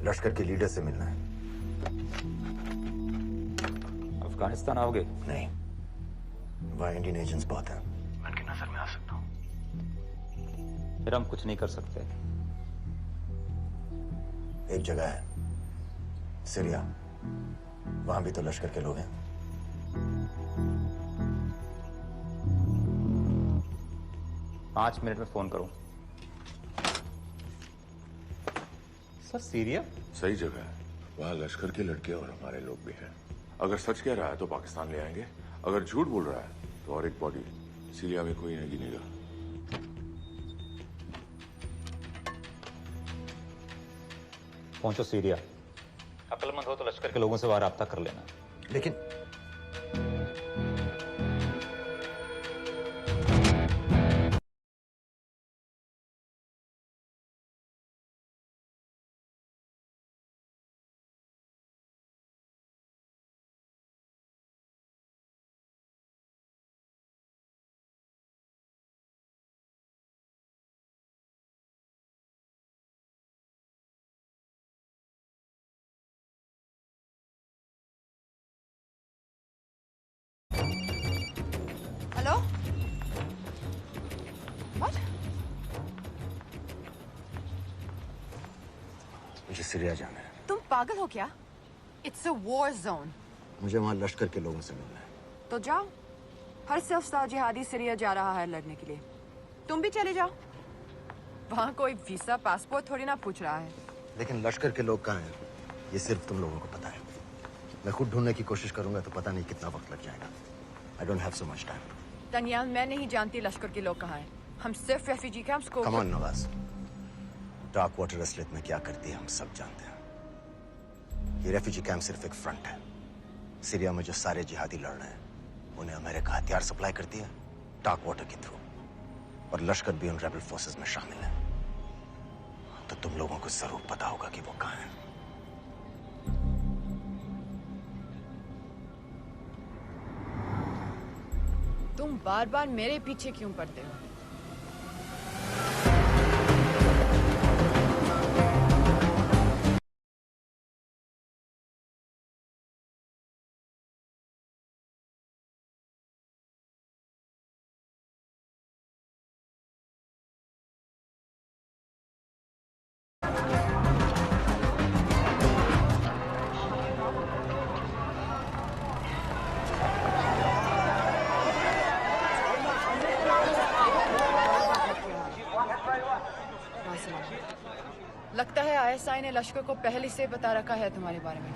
लश्कर के लीडर से मिलना है। अफगानिस्तान आओगे? नहीं, वहाँ इंडियन एजेंट्स बहुत हैं, मैं उनकी नजर में आ सकता हूँ। फिर हम कुछ नहीं कर सकते। एक जगह है सीरिया, वहां भी तो लश्कर के लोग हैं। पांच मिनट में फोन करूं। सर सीरिया सही जगह है, वहाँ लश्कर के लड़के और हमारे लोग भी हैं। अगर सच कह रहा है तो पाकिस्तान ले आएंगे, अगर झूठ बोल रहा है तो और एक बॉडी सीरिया में कोई नहीं गिनेगा। पहुंचो सीरिया। अक्लमंद हो तो लश्कर के लोगों से वहां राब्ता कर लेना। लेकिन हेलो? What? मुझे सीरिया जाना है। तुम पागल हो क्या? It's a war zone. मुझे वहाँ लश्कर के लोगों से मिलना है। तो जाओ। हर सिर्फ जिहादी सीरिया जा रहा है लड़ने के लिए। तुम भी चले जाओ। वहाँ कोई वीसा पासपोर्ट थोड़ी ना पूछ रहा है। लेकिन लश्कर के लोग कहाँ हैं? ये सिर्फ तुम लोगों को पता है। मैं खुद ढूंढने की कोशिश करूंगा तो पता नहीं कितना वक्त लग जाएगा। I don't have so much time. तनियाल, मैं नहीं जानती लश्कर के लोग कहाँ हैं। हम सिर्फ रेफ्यूजी कैंप्स को। Come on, Nawaz. Dark water असलियत में क्या करती है हम सब जानते हैं। ये रेफ्यूजी कैंप सिर्फ एक फ्रंट है। सीरिया में जो सारे जिहादी लड़ रहे हैं उन्हें अमेरिका हथियार सप्लाई करती है डार्क वाटर के थ्रू, और लश्कर भी उन रेबल फोर्सेस में शामिल है। तो तुम लोगों को जरूर पता होगा कि वो कहाँ है। तुम बार बार मेरे पीछे क्यों पड़ते हो? लगता है आईएसआई ने लश्कर को पहले से बता रखा है तुम्हारे बारे में।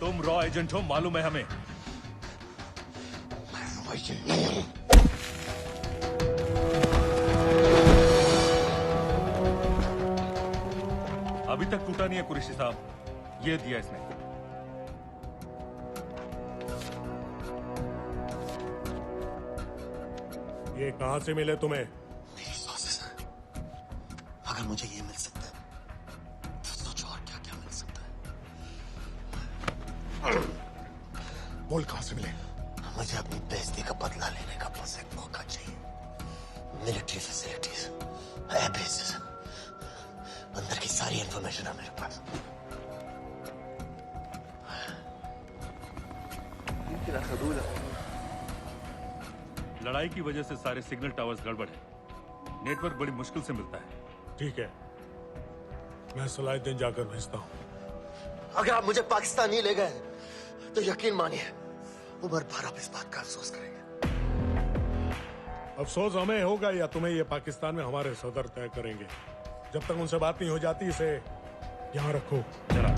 तुम रॉ एजेंट हो, मालूम है हमें। तक टूटा नहीं है कुरैशी साहब, ये दिया इसने। ये कहां से मिले तुम्हें? मेरी सॉसेस हैं। अगर मुझे ये मिल सकता है तो सोचो और क्या क्या मिल सकता है। बोल कहां से मिले? मुझे अपनी बेइज्जती का बदला लेने का बस एक मौका चाहिए। मिलिट्री फैसिलिटीज, एयर बेसेस, अंदर की सारी इंफॉर्मेशन है मेरे पास। लड़ाई की वजह से सारे सिग्नल टावर्स गड़बड़ है, नेटवर्क बड़ी मुश्किल से मिलता है। ठीक है, मैं सलाहुद्दीन जाकर भेजता हूँ। अगर आप मुझे पाकिस्तान नहीं ले गए तो यकीन मानिए उमर भर आप इस बात का अफसोस करेंगे। अफसोस हमें होगा या तुम्हें ये पाकिस्तान में हमारे सदर तय करेंगे। जब तक उनसे बात नहीं हो जाती इसे यहाँ रखो। जरा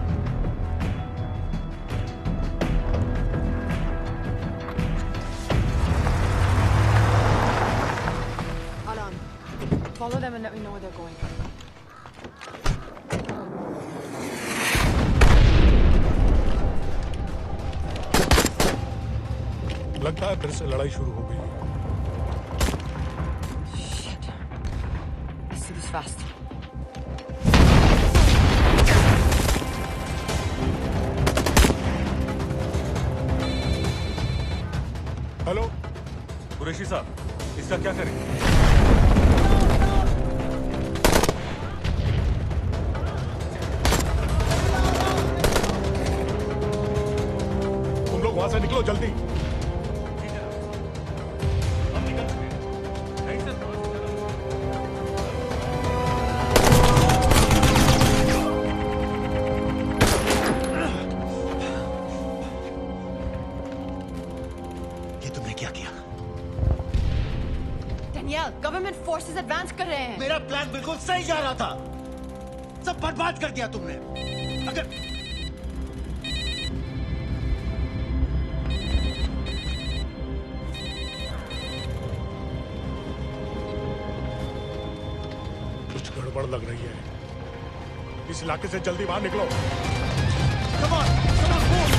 Alan, follow them and let me know where they're going. लगता है फिर से लड़ाई शुरू हो गई है। Shit. Let's do this fast. Hello Qureshi साहब, इसका क्या करें? तुम लोग वहां से निकलो जल्दी। गवर्नमेंट फोर्सेस एडवांस कर रहे हैं। मेरा प्लान बिल्कुल सही जा रहा था, सब बर्बाद कर दिया तुमने। अगर कुछ गड़बड़ लग रही है, इस इलाके से जल्दी बाहर निकलो। Come on, move!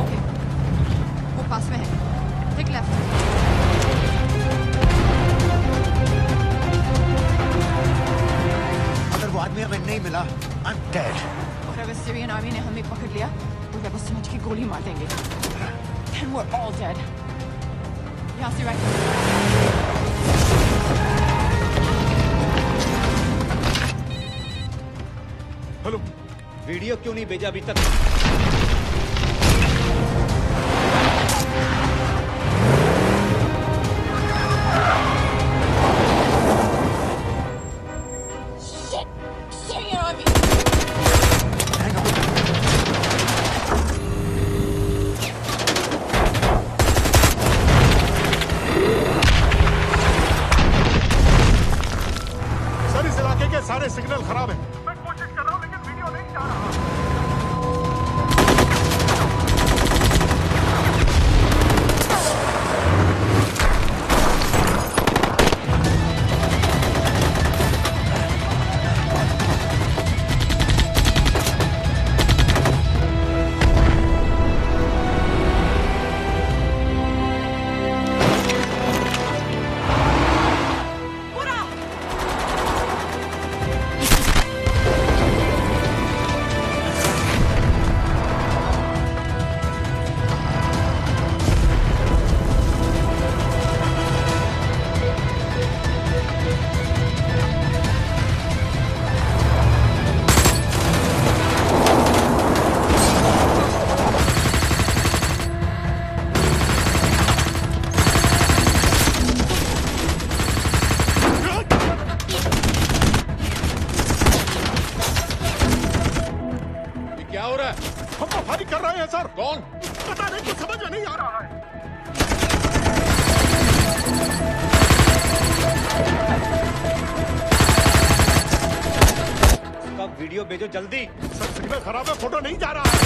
ओके, वो पास में है। Take left. अगर वो आदमी हमें नहीं मिला, I'm dead. और अगर सीरियन आर्मी ने हमें पकड़ लिया, वो बस समझ के गोली मार देंगे। Then we're all dead. यहाँ से राइट। हेलो, वीडियो क्यों नहीं भेजा अभी तक? सर, इस इलाके के सारे सिग्नल खराब हैं। मैं कोशिश कर रहा हूं लेकिन वीडियो नहीं जा रहा। भेजो जल्दी। सर सिग्नल खराब है, फोटो नहीं जा रहा है।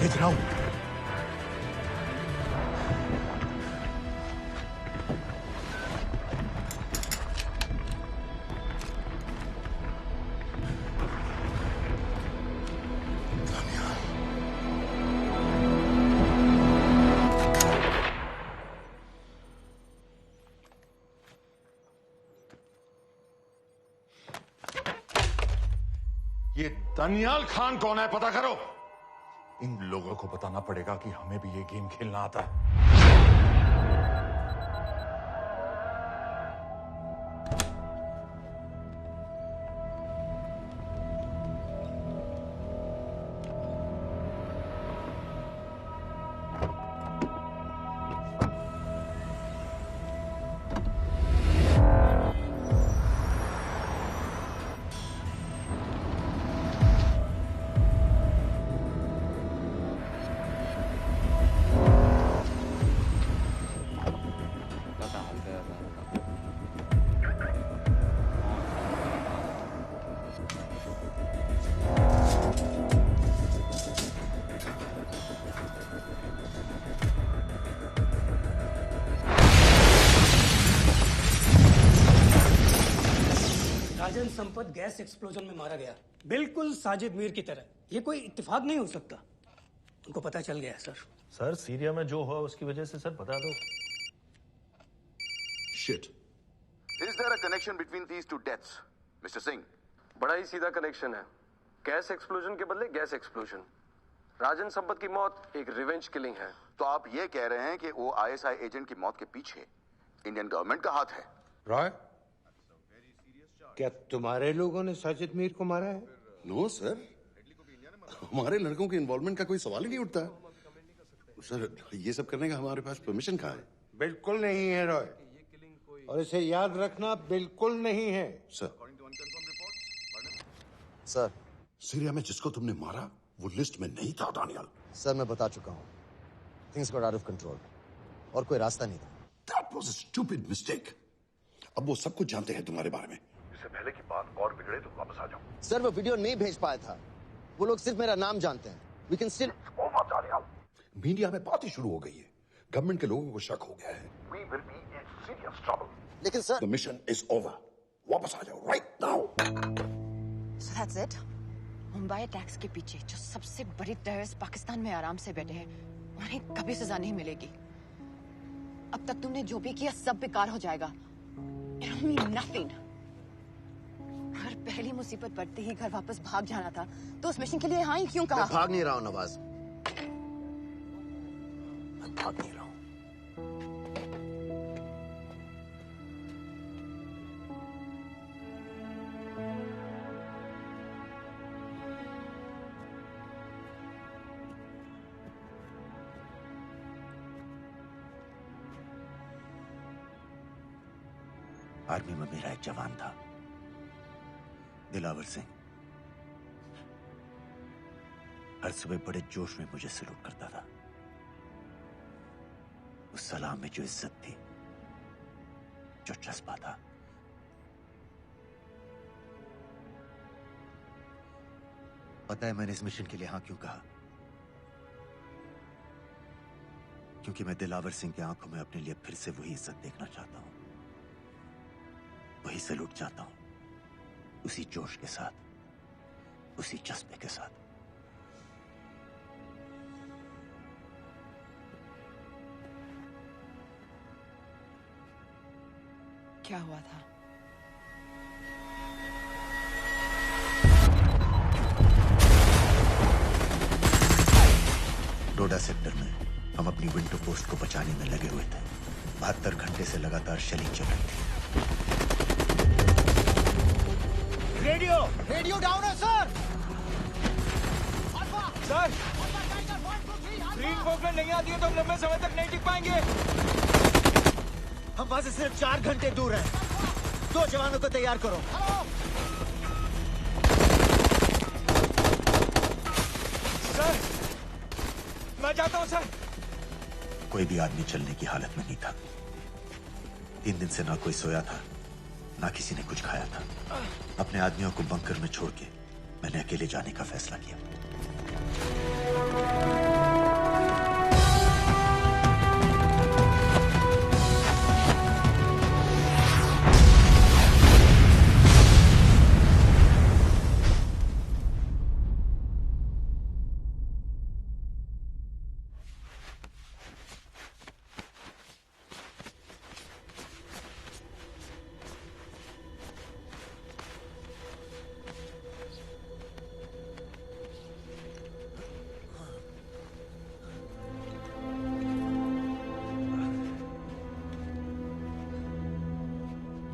भेज रहा हूं। ये दानियाल खान कौन है, पता करो। इन लोगों को बताना पड़ेगा कि हमें भी ये गेम खेलना आता है। राजन संपत गैस एक्सप्लोजन में मारा गया, बिल्कुल साजिद मीर की तरह। ये कोई इत्तेफाक नहीं हो सकता। उनको पता चल गया है सर। सर सीरिया में जो हुआ उसकी वजह से सर बता दो। Shit. Is there a connection between these two deaths, Mr. Singh? बड़ा ही सीधा कनेक्शन है। गैस एक्सप्लोजन के बदले गैस एक्सप्लोजन। राजन संपत की मौत एक रिवेंज किलिंग है। तो आप ये कह रहे हैं कि वो ISI एजेंट की मौत के पीछे इंडियन गवर्नमेंट का हाथ है? रॉय, क्या तुम्हारे लोगों ने साजिद मीर को मारा है? नो सर, हमारे लड़कों के इन्वॉल्वमेंट का कोई सवाल ही नहीं उठता। सर ये सब करने का हमारे पास परमिशन कहाँ है? बिल्कुल नहीं है रॉय, और इसे याद रखना बिल्कुल नहीं है। सर सर सीरिया में जिसको तुमने मारा वो लिस्ट में नहीं था दानियाल। सर मैं बता चुका हूँ, things got out of control और कोई रास्ता नहीं था। That was a stupid mistake. अब वो सब कुछ जानते हैं तुम्हारे बारे में। इससे पहले की बात और बिगड़े तो वापस आ जाओ। सर वो वीडियो नहीं भेज पाया था, वो लोग सिर्फ मेरा नाम जानते हैं। We can still... मीडिया में बात ही शुरू हो गई है, गवर्नमेंट के लोगों को शक हो गया है। We will be in serious trouble. लेकिन sir The mission is over. वापस आ जाओ right now. So that's it? Mumbai attacks के पीछे जो सबसे बड़ी टेररिस्ट पाकिस्तान में आराम से बैठे हैं, उन्हें कभी सजा नहीं मिलेगी। अब तक तुमने जो भी किया सब बेकार हो जाएगा। It'll mean nothing. अगर पहली मुसीबत पड़ते ही घर वापस भाग जाना था, तो उस मिशन के लिए हाँ ही क्यों कहा? मैं भाग नहीं रहा हूँ नवाज, मैं भाग नहीं रहा हूँ। आर्मी में मेरा एक जवान था, दिलावर सिंह। हर सुबह बड़े जोश में मुझे सलूट करता था। उस सलाम में जो इज्जत थी, जो जज्बा था, पता है मैंने इस मिशन के लिए हाँ क्यों कहा? क्योंकि मैं दिलावर सिंह की आंखों में अपने लिए फिर से वही इज्जत देखना चाहता हूं, वही सलूट चाहता हूं, उसी जोश के साथ, उसी जज्बे के साथ। क्या हुआ था? डोडा सेक्टर में हम अपनी विंडो पोस्ट को बचाने में लगे हुए थे। 72 घंटे से लगातार शेलिंग चल रही थी। रेडियो डाउन है सर। सर ग्रीन फोकलेट नहीं आती है तो हम लंबे समय तक नहीं टिक पाएंगे। हम वहां से सिर्फ 4 घंटे दूर हैं। 2 जवानों को तैयार करो। सर मैं जाता हूं सर। कोई भी आदमी चलने की हालत में नहीं था। 3 दिन से ना कोई सोया था, ना किसी ने कुछ खाया था। अपने आदमियों को बंकर में छोड़ के मैंने अकेले जाने का फैसला किया।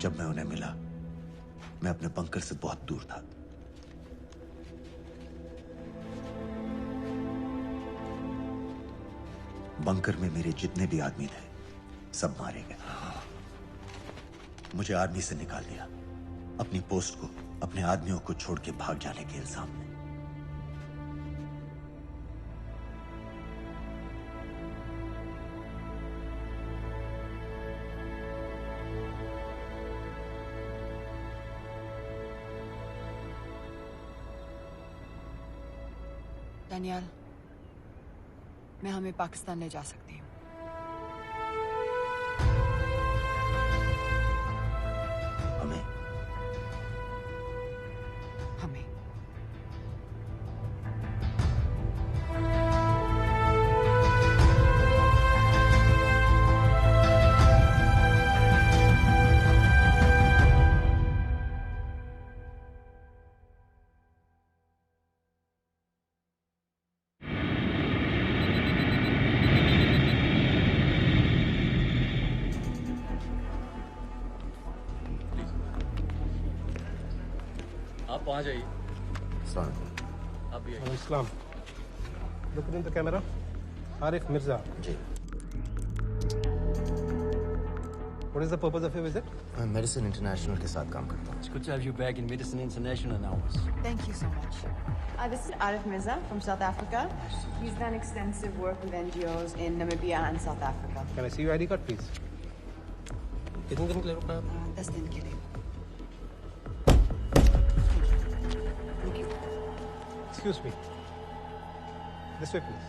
जब मैं उन्हें मिला, मैं अपने बंकर से बहुत दूर था। बंकर में मेरे जितने भी आदमी थे, सब मारे गए। मुझे आर्मी से निकाल दिया, अपनी पोस्ट को, अपने आदमियों को छोड़ के भाग जाने के इल्जाम में। डैनियल, मैं हमें पाकिस्तान ले जा सकती हूँ। हमें? हमें। आप वहाँ जाइए। आप भी आइए। Islam. Look in the camera. Arif Mirza. जी। What is the purpose of your visit? मैं मेडिसिन इंटरनेशनल के साथ काम करता हूँ। It's good to have you back in Medicine International now. Thank you so much. This is Arif Mirza from South Africa. He's done extensive work with NGOs in Namibia and South Africa. Can I see your ID card, please? कितने दिन के लिए रुकना है? 10 दिन के लिए। Excuse me. This way, please.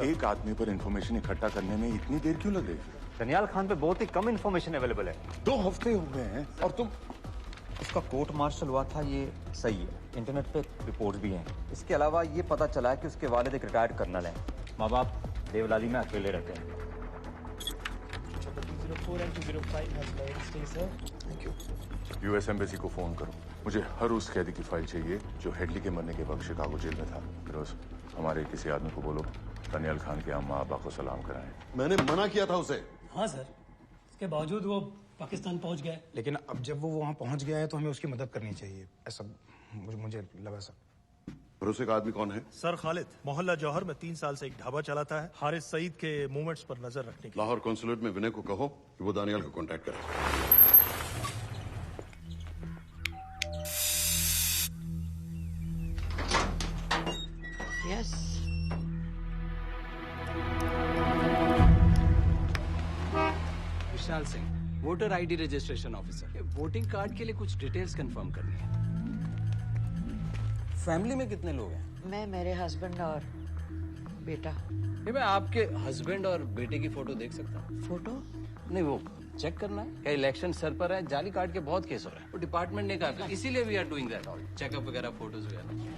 एक आदमी पर इंफॉर्मेशन इकट्ठा करने में इतनी देर क्यों लग रही है? दनियाल खान पे बहुत ही कम इंफॉर्मेशन अवेलेबल है। 2 हफ्ते हो गए हैं और तुम। उसका कोर्ट मार्शल हुआ था, ये सही है। इंटरनेट पे रिपोर्ट भी हैं। इसके अलावा ये पता चला है कि उसके वालिद एक रिटायर्ड कर्नल हैं। माँ बाप देवलाली में अकेले रहते हैं। यूएस एम्बेसी को फोन करो। मुझे हर उस कैदी की फाइल चाहिए जो हेडली के मरने के वक्त शिकागो जेल में था। फिरोज, हमारे किसी आदमी को बोलो दनियाल खान के अम्मा अब्बा को सलाम कराएं। मैंने मना किया था उसे। हाँ सर, इसके बावजूद वो पाकिस्तान पहुंच गया। लेकिन अब जब वो वहां पहुंच गया है तो हमें उसकी मदद करनी चाहिए, ऐसा मुझे लगा सर। भरोसे का आदमी कौन है? सर खालिद, मोहल्ला जौहर में 3 साल से एक ढाबा चलाता है। हारिस सईद के मूवमेंट्स पर नजर रखने के लिए। लाहौर कॉन्सुलेट में विनय को कहो कि वो दानियाल को कांटेक्ट करे। Yes. Vishal Singh, voter ID registration officer. Voting card के लिए कुछ डिटेल्स कंफर्म करनी है। फैमिली में कितने लोग हैं? मैं, मेरे हस्बैंड और बेटा। ये मैं आपके हस्बैंड और बेटे की फोटो देख सकता हूँ? फोटो? नहीं, वो चेक करना है। क्या इलेक्शन सर पर है? जाली कार्ड के बहुत केस हो रहे हैं। वो डिपार्टमेंट ने कहा, इसीलिए we are doing that all, checkup वगैरह, फोटोज वगैरह।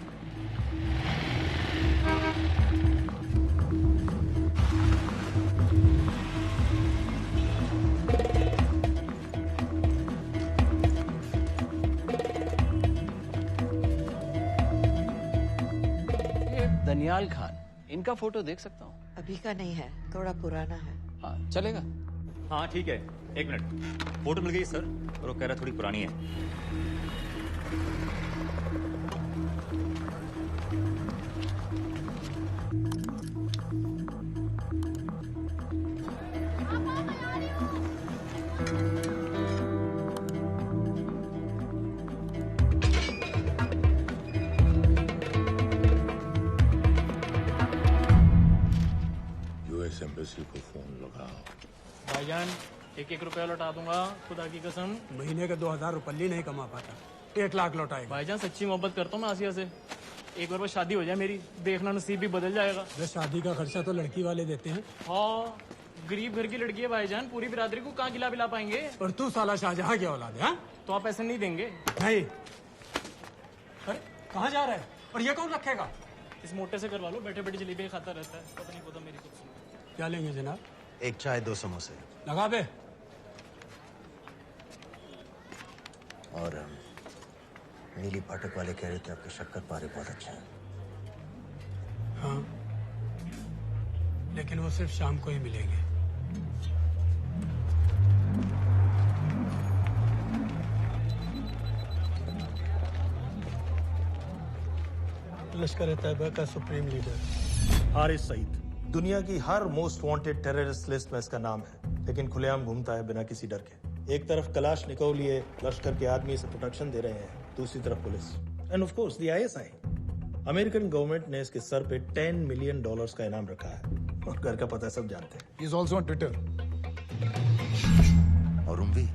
दनियाल खान, इनका फोटो देख सकता हूँ? अभी का नहीं है, थोड़ा पुराना है। हाँ चलेगा। हाँ ठीक है, 1 मिनट। फोटो मिल गई सर, और वो कह रहा थोड़ी पुरानी है। यूएस एम्बेसी को फोन लगाओ। भाईजान 1-1 रुपया लौटा दूंगा, खुदा की कसम। महीने के 2000 रुपये नहीं कमा पाता, 1 लाख लौटाएगा। भाईजान सच्ची मोहब्बत करता हूँ मैं आसिया से, एक बार बस शादी हो जाए मेरी, देखना नसीब भी बदल जाएगा। बस शादी का खर्चा तो लड़की वाले देते हैं। हाँ, गरीब घर की लड़की है भाईजान, पूरी बिरादरी को कहाँ खिला पिला पाएंगे। और तू साला शाहजहां की औलाद है। तो आप ऐसे नहीं देंगे? नहीं। अरे कहाँ जा रहा है, और ये कौन रखेगा? इस मोटे से करवा लो, बैठे बैठे जलेबी खाता रहता है, पता नहीं पता मेरी कुछ। क्या लेंगे जनाब? 1 चाय 2 समोसे। लगा बे। और नीली पाठक वाले कह रहे थे आपके शक्कर पारे बहुत अच्छे हैं। हाँ, लेकिन वो सिर्फ शाम को ही मिलेंगे। लश्कर तैयबा का सुप्रीम लीडर हारिस सईद, दुनिया की हर मोस्ट वांटेड टेररिस्ट लिस्ट में इसका नाम है, लेकिन खुलेआम घूमता है बिना किसी डर के। एक तरफ कलाशनिकोव लिए लश्कर के आदमी इसे प्रोटेक्शन दे रहे हैं, दूसरी तरफ police end of course the ISI। American government ने इसके सर पे $10 मिलियन का इनाम रखा है, और घर का पता सब जानते हैं। He is also on Twitter. और उम्वी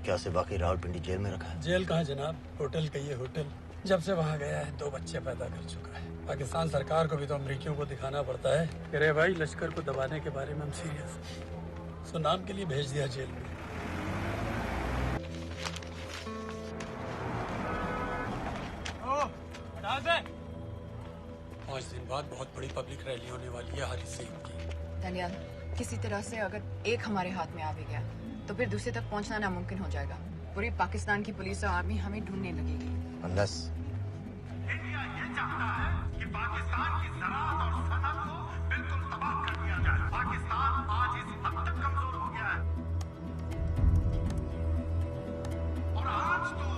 क्या से बाकी रावलपिंडी जेल में रखा है? जेल कहाँ जनाब, होटल कहिए होटल। जब से वहाँ गया है 2 बच्चे पैदा कर चुका है। पाकिस्तान सरकार को भी तो अमरीकियों को दिखाना पड़ता है। अरे भाई, लश्कर को दबाने के बारे में हम सीरियस हैं। सो नाम के लिए भेज दिया जेल में। पाँच दिन बाद बहुत बड़ी पब्लिक रैली होने वाली है हारिस सईद की। दनियाल, किसी तरह से अगर एक हमारे हाथ में आ भी गया तो फिर दूसरे तक पहुंचना नामुमकिन हो जाएगा। पूरी पाकिस्तान की पुलिस और आर्मी हमें ढूंढने लगेगी। Unless इंडिया ये चाहता है कि पाकिस्तान की ज़राअत और सनअत को बिल्कुल तबाह कर दिया जाए। पाकिस्तान आज इस हद तक कमजोर हो गया है, और आज तो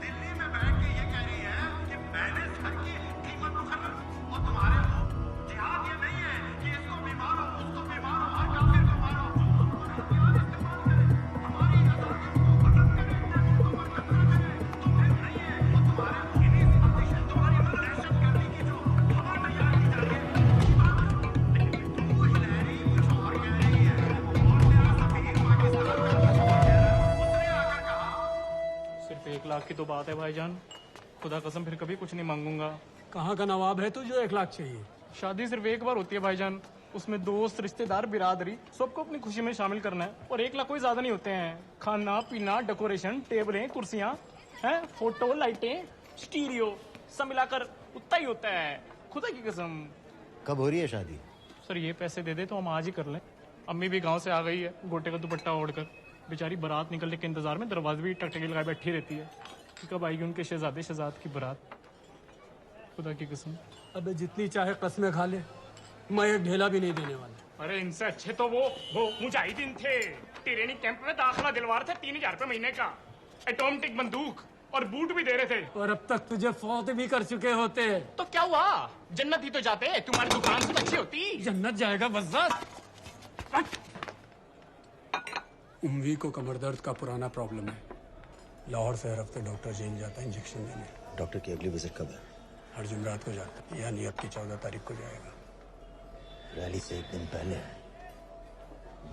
दिल्ली में बैठ के ये कह रही है कि मैंने सर की कीमत मुकर्रर, और तुम्हारे लोग जिहाद ये नहीं है कि इसको भी मारो, उसको भी मारो, हर काफिर को मारो, जो हथियार इस्तेमाल करे, हमारी आजादियों को खत्म करे, अपने मुल्कों पर कब्जा करे, तो फिर नहीं है। और तुम्हारे तुम्हारी दहशतगर्दी की जो हवा तैयार की जा रही है, लेकिन तू हिलैरी कुछ और कह रही है, और तेरा सफीर पाकिस्तान में कुछ और कह रहा है। उसने आकर कहा सिर्फ 1 लाख की तो बात है भाईजान, खुदा कसम फिर कभी कुछ नहीं मांगूंगा। कहाँ का नवाब है तू जो 1 लाख चाहिए? शादी सिर्फ एक बार होती है भाईजान, उसमें दोस्त रिश्तेदार बिरादरी सबको अपनी खुशी में शामिल करना है, और 1 लाख कोई ज्यादा नहीं होते हैं। खाना पीना, डेकोरेशन, टेबलें, कुर्सियां हैं, फोटो, लाइटें, स्टीरियो सब मिलाकर उतना ही होता है, खुदा की कसम। कब हो रही है शादी? सर ये पैसे दे दे तो हम आज ही कर लें। अम्मी भी गांव से आ गई है, गोटे का दुपट्टा ओढ़कर, बेचारी बारात निकलने के इंतजार में दरवाजे भी टकटकी लगाए बैठी रहती है कि कब आएगी उनके शहजाद की बारात, खुदा की कसम। अबे जितनी चाहे कस्में खा ले, मैं एक ढेला भी नहीं देने वाला। अरे इनसे अच्छे तो वो मुजाहिदीन थे, ट्रेनिंग कैंप में दाखिला दिलवा रहे थे, 3000 रुपए महीने का, एटॉमिक बंदूक और बूट भी दे रहे थे। और अब तक तुझे फौत भी कर चुके होते। तो क्या हुआ, जन्नत ही तो जाते, तुम्हारी दुकान से अच्छी होती। जन्नत जाएगा बज़्ज़ात। उम्वी को कमर दर्द का पुराना प्रॉब्लम है, लाहौर से हर हफ्ते डॉक्टर जेल जाता है इंजेक्शन देने। डॉक्टर की अगली विजिट कब है? हर जुमरात को जाता है, यानी अब की 14 तारीख को जाएगा। रैली से 1 दिन पहले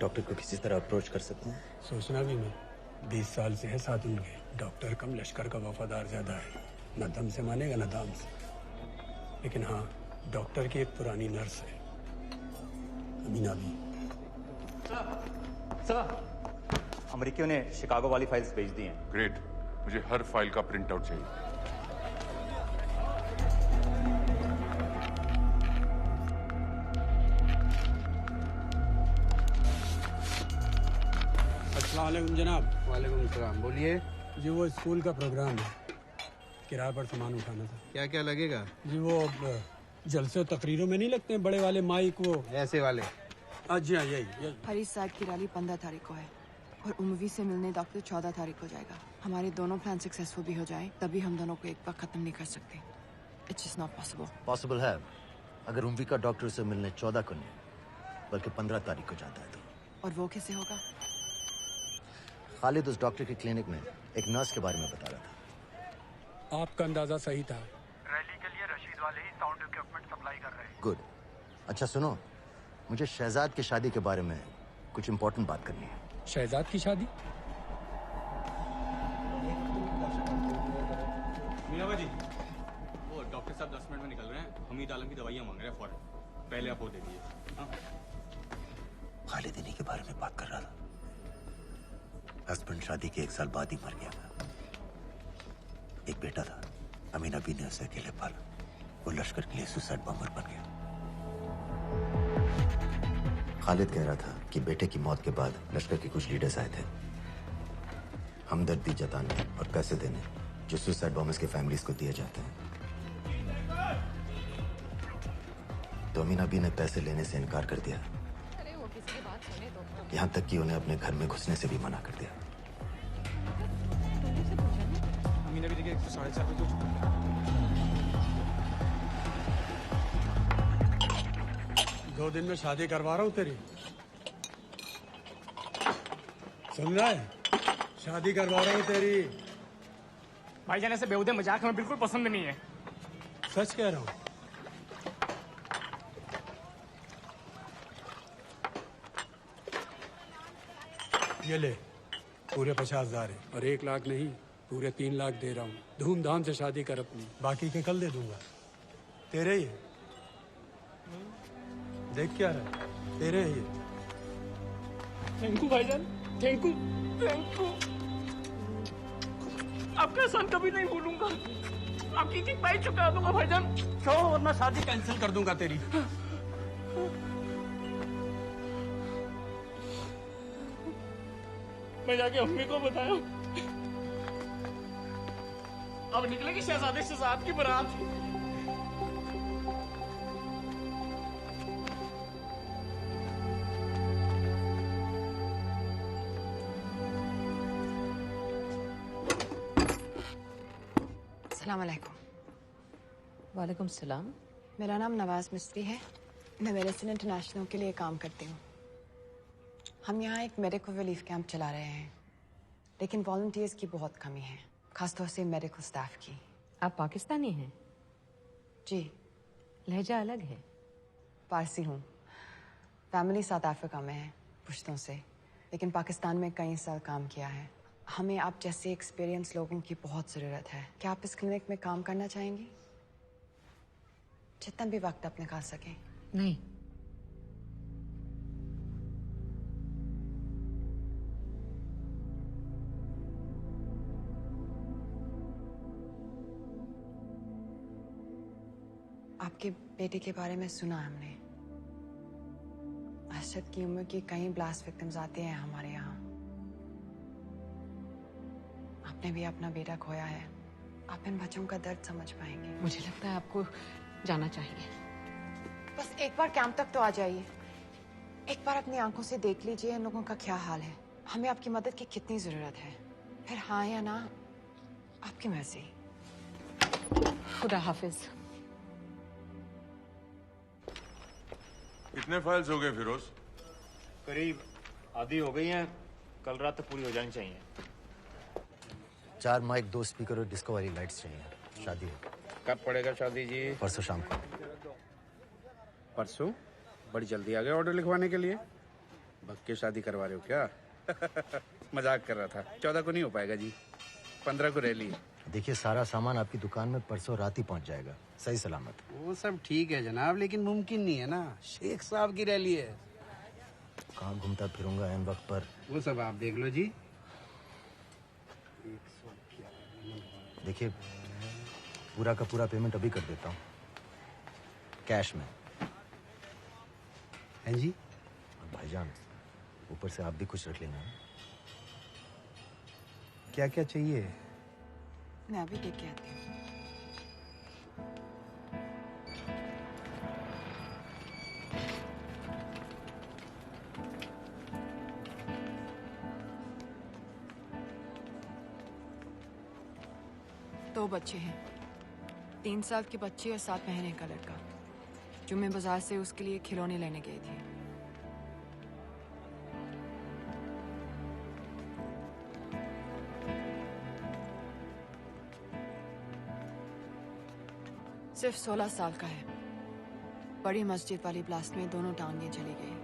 डॉक्टर को किसी तरह अप्रोच कर सकते हैं? सोचना भी मैं 20 साल से है साथ उनके। डॉक्टर कम लश्कर का वफादार ज्यादा है, न दम से मानेगा न दाम से। लेकिन हाँ, डॉक्टर की एक पुरानी नर्स है, अमीना भी। सर, अमेरिकियों ने शिकागो वाली फाइल्स भेज दी हैं। ग्रेट, मुझे हर फाइल का प्रिंट आउट चाहिए। अस्सलाम वालेकुम जनाब। वालेकुम सलाम, बोलिए। जी वो स्कूल का प्रोग्राम है, किराए पर सामान उठाना था। क्या क्या लगेगा? जी वो जलसे तकरीरों में नहीं लगते हैं बड़े वाले माइक वो ऐसे वाले? जी हाँ, यही। हरीश साहब की रैली 15 तारीख को है और उमवी से मिलने डॉक्टर 14 तारीख को जाएगा। हमारे दोनों प्लान सक्सेसफुल भी हो जाए तभी हम दोनों को एक बार खत्म नहीं कर सकते। It's just not possible. Possible है अगर उमवी का डॉक्टर से मिलने 14 को नहीं बल्कि 15 तारीख को जाता है तो। और वो कैसे होगा? खालिद उस डॉक्टर के क्लिनिक में एक नर्स के बारे में बता रहा था। आपका अंदाजा सही था। रैली के लिए रशीद वाले ही साउंड इक्विपमेंट सप्लाई कर रहे हैं। गुड। अच्छा सुनो, मुझे शहजाद की शादी के बारे में कुछ इम्पोर्टेंट बात करनी है। शहजाद की शादी? मीनाबा जी, वो डॉक्टर साहब 10 मिनट में निकल रहे हैं। हमीद आलम की दवाइयाँ मांग रहे हैं फौरन। पहले आप वो दे दीजिए। खालिद इन्हीं के बारे में बात कर रहा था। हस्बैंड शादी के 1 साल बाद ही मर गया था। एक बेटा था, अमीना बी ने उसे अकेले पाला। वो लश्कर के लिए सुसाइड बॉम्बर बन गया। खालिद कह रहा था कि बेटे की मौत के बाद लश्कर के कुछ लीडर्स आए थे हमदर्दी जताने और पैसे देने जो सुसाइड बॉम्बर्स के फैमिलीज को दिए जाते हैं। तो अमीना बी ने पैसे लेने से इनकार कर दिया, यहाँ तक कि उन्हें अपने घर में घुसने से भी मना कर दिया। अमीना भी देखिए 4.5 बजे तो 2 दिन में शादी करवा रहा हूँ तेरी। सुन रहा है? शादी करवा रहा हूँ तेरी। भाईजान ऐसे बेहुदे मजाक हमें बिल्कुल पसंद नहीं है। सच कह रहा हूँ। ये ले, पूरे 50,000 है और 1 लाख नहीं, पूरे 3 लाख दे रहा हूँ। धूमधाम से शादी कर अपनी, बाकी के कल दे दूंगा। तेरे ही है। देख क्या रहा है, तेरे ही है। थैंक यू भाईजान, थैंक यू, थैंक यू। आपका एहसान कभी नहीं भूलूंगा। आपकी एक पाई चुका दूंगा भाईजान। क्यों? वरना शादी कैंसिल कर दूंगा तेरी। मैं जाके अम्मी को बताया। अब निकलेगी शहजादे शहजाद की बारात। अस्सलाम वालेकुम। वालेकुम सलाम। मेरा नाम नवाज मिस्त्री है। मैं मेडिसिन इंटरनेशनल के लिए काम करती हूँ। हम यहाँ एक मेडिकल रिलीफ कैंप चला रहे हैं, लेकिन वॉलंटियर्स की बहुत कमी है, खासतौर से मेडिकल स्टाफ की। आप पाकिस्तानी हैं? जी। लहजा अलग है। पारसी हूँ। फैमिली साउथ अफ्रीका में है पुश्तों से, लेकिन पाकिस्तान में कई साल काम किया है। हमें आप जैसे एक्सपीरियंस लोगों की बहुत ज़रूरत है। क्या आप इस क्लिनिक में काम करना चाहेंगी? जितना भी वक्त आप निकाल सकें। नहीं। आपके बेटे के बारे में सुना हमने। अरशद की उम्र की कई ब्लास्ट विक्टिम्स आते हैं हमारे यहाँ। आपने भी अपना बेटा खोया है। आप इन बच्चों का दर्द समझ पाएंगे। मुझे लगता है आपको जाना चाहिए। बस एक बार कैंप तक तो आ जाइए। एक बार अपनी आंखों से देख लीजिए इन लोगों का क्या हाल है। हमें आपकी मदद की कितनी जरूरत है। फिर हाँ या ना आपकी मर्जी। खुदा हाफिज। कितने फाइल्स हो गए फिरोज? करीब आधी हो गई हैं। कल रात तक पूरी हो जानी चाहिए। 4 माइक, 2 स्पीकर और डिस्को वाली लाइट्स चाहिए। शादी है। कब पड़ेगा शादी जी? परसों शाम को। परसों? बड़ी जल्दी आ गए ऑर्डर लिखवाने के लिए। भग के शादी करवा रहे हो क्या? मजाक कर रहा था। 14 को नहीं हो पाएगा जी, 15 को रैली है। देखिए, सारा सामान आपकी दुकान में परसों रात ही पहुंच जाएगा, सही सलामत। वो सब ठीक है जनाब, लेकिन मुमकिन नहीं है ना। शेख साहब की रैली है। कहाँ घूमता फिरूंगा इन वक्त पर? वो सब आप देख लो जी। देखिए, पूरा का पूरा पेमेंट अभी कर देता हूँ, कैश में। हैं जी? और भाईजान, ऊपर से आप भी कुछ रख लेना। क्या क्या चाहिए? मैं अभी देख के आती हूँ। 2 बच्चे हैं, 3 साल की बच्ची और 7 महीने का लड़का, जो मैं बाजार से उसके लिए खिलौने लेने गई थी। सिर्फ 16 साल का है। बड़ी मस्जिद वाली ब्लास्ट में दोनों टांगें चली गई।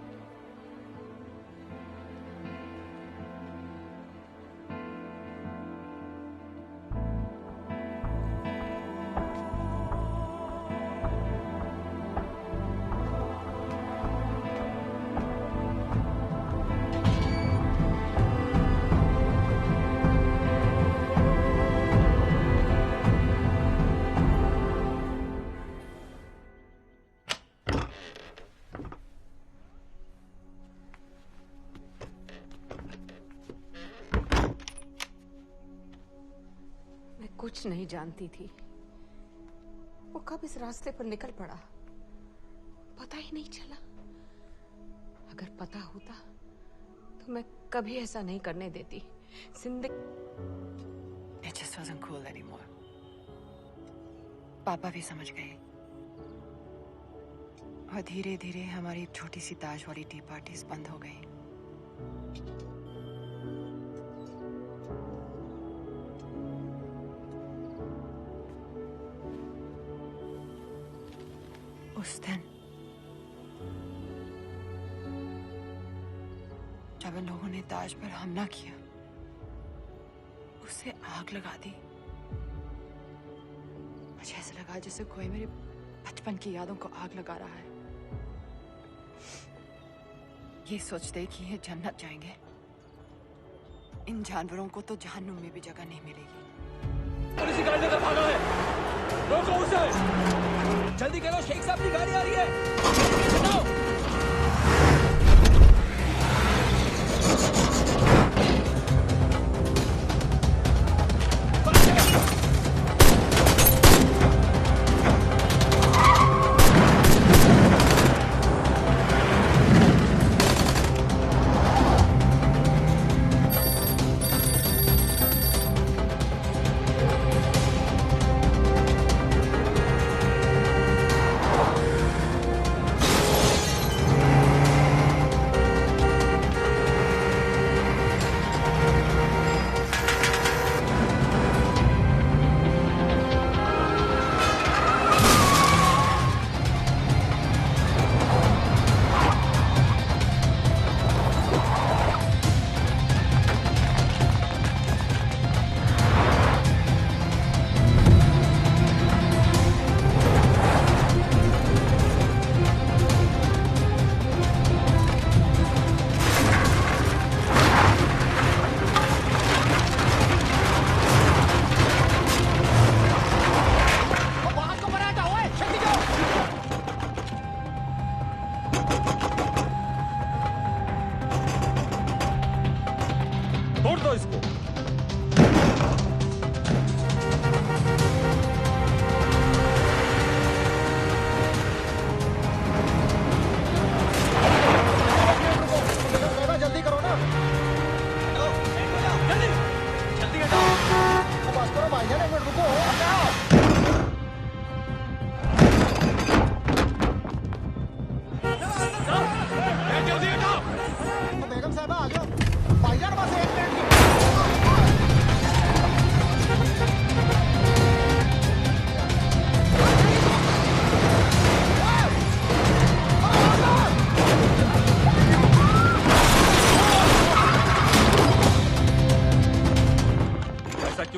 कुछ नहीं जानती थी। वो कब इस रास्ते पर निकल पड़ा, पता ही नहीं चला। अगर पता होता तो मैं कभी ऐसा नहीं करने देती। जिंदगी It just wasn't cool anymore. पापा भी समझ गए और धीरे धीरे हमारी छोटी सी ताज वाली टी पार्टीज बंद हो गई। उस दिन जब इन लोगों ने ताज पर हमला किया, उसे आग लगा दी। मुझे ऐसा लगा जैसे कोई मेरे बचपन की यादों को आग लगा रहा है। ये सोचते कि ये जन्नत जाएंगे, इन जानवरों को तो जहन्नुम में भी जगह नहीं मिलेगी। पुलिस की गाड़ी लेकर भागा है, रोको उसे। जल्दी करो, शेख साहब की गाड़ी आ रही है। हटाओ।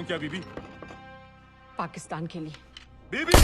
क्या बीबी? पाकिस्तान के लिए। बीबी!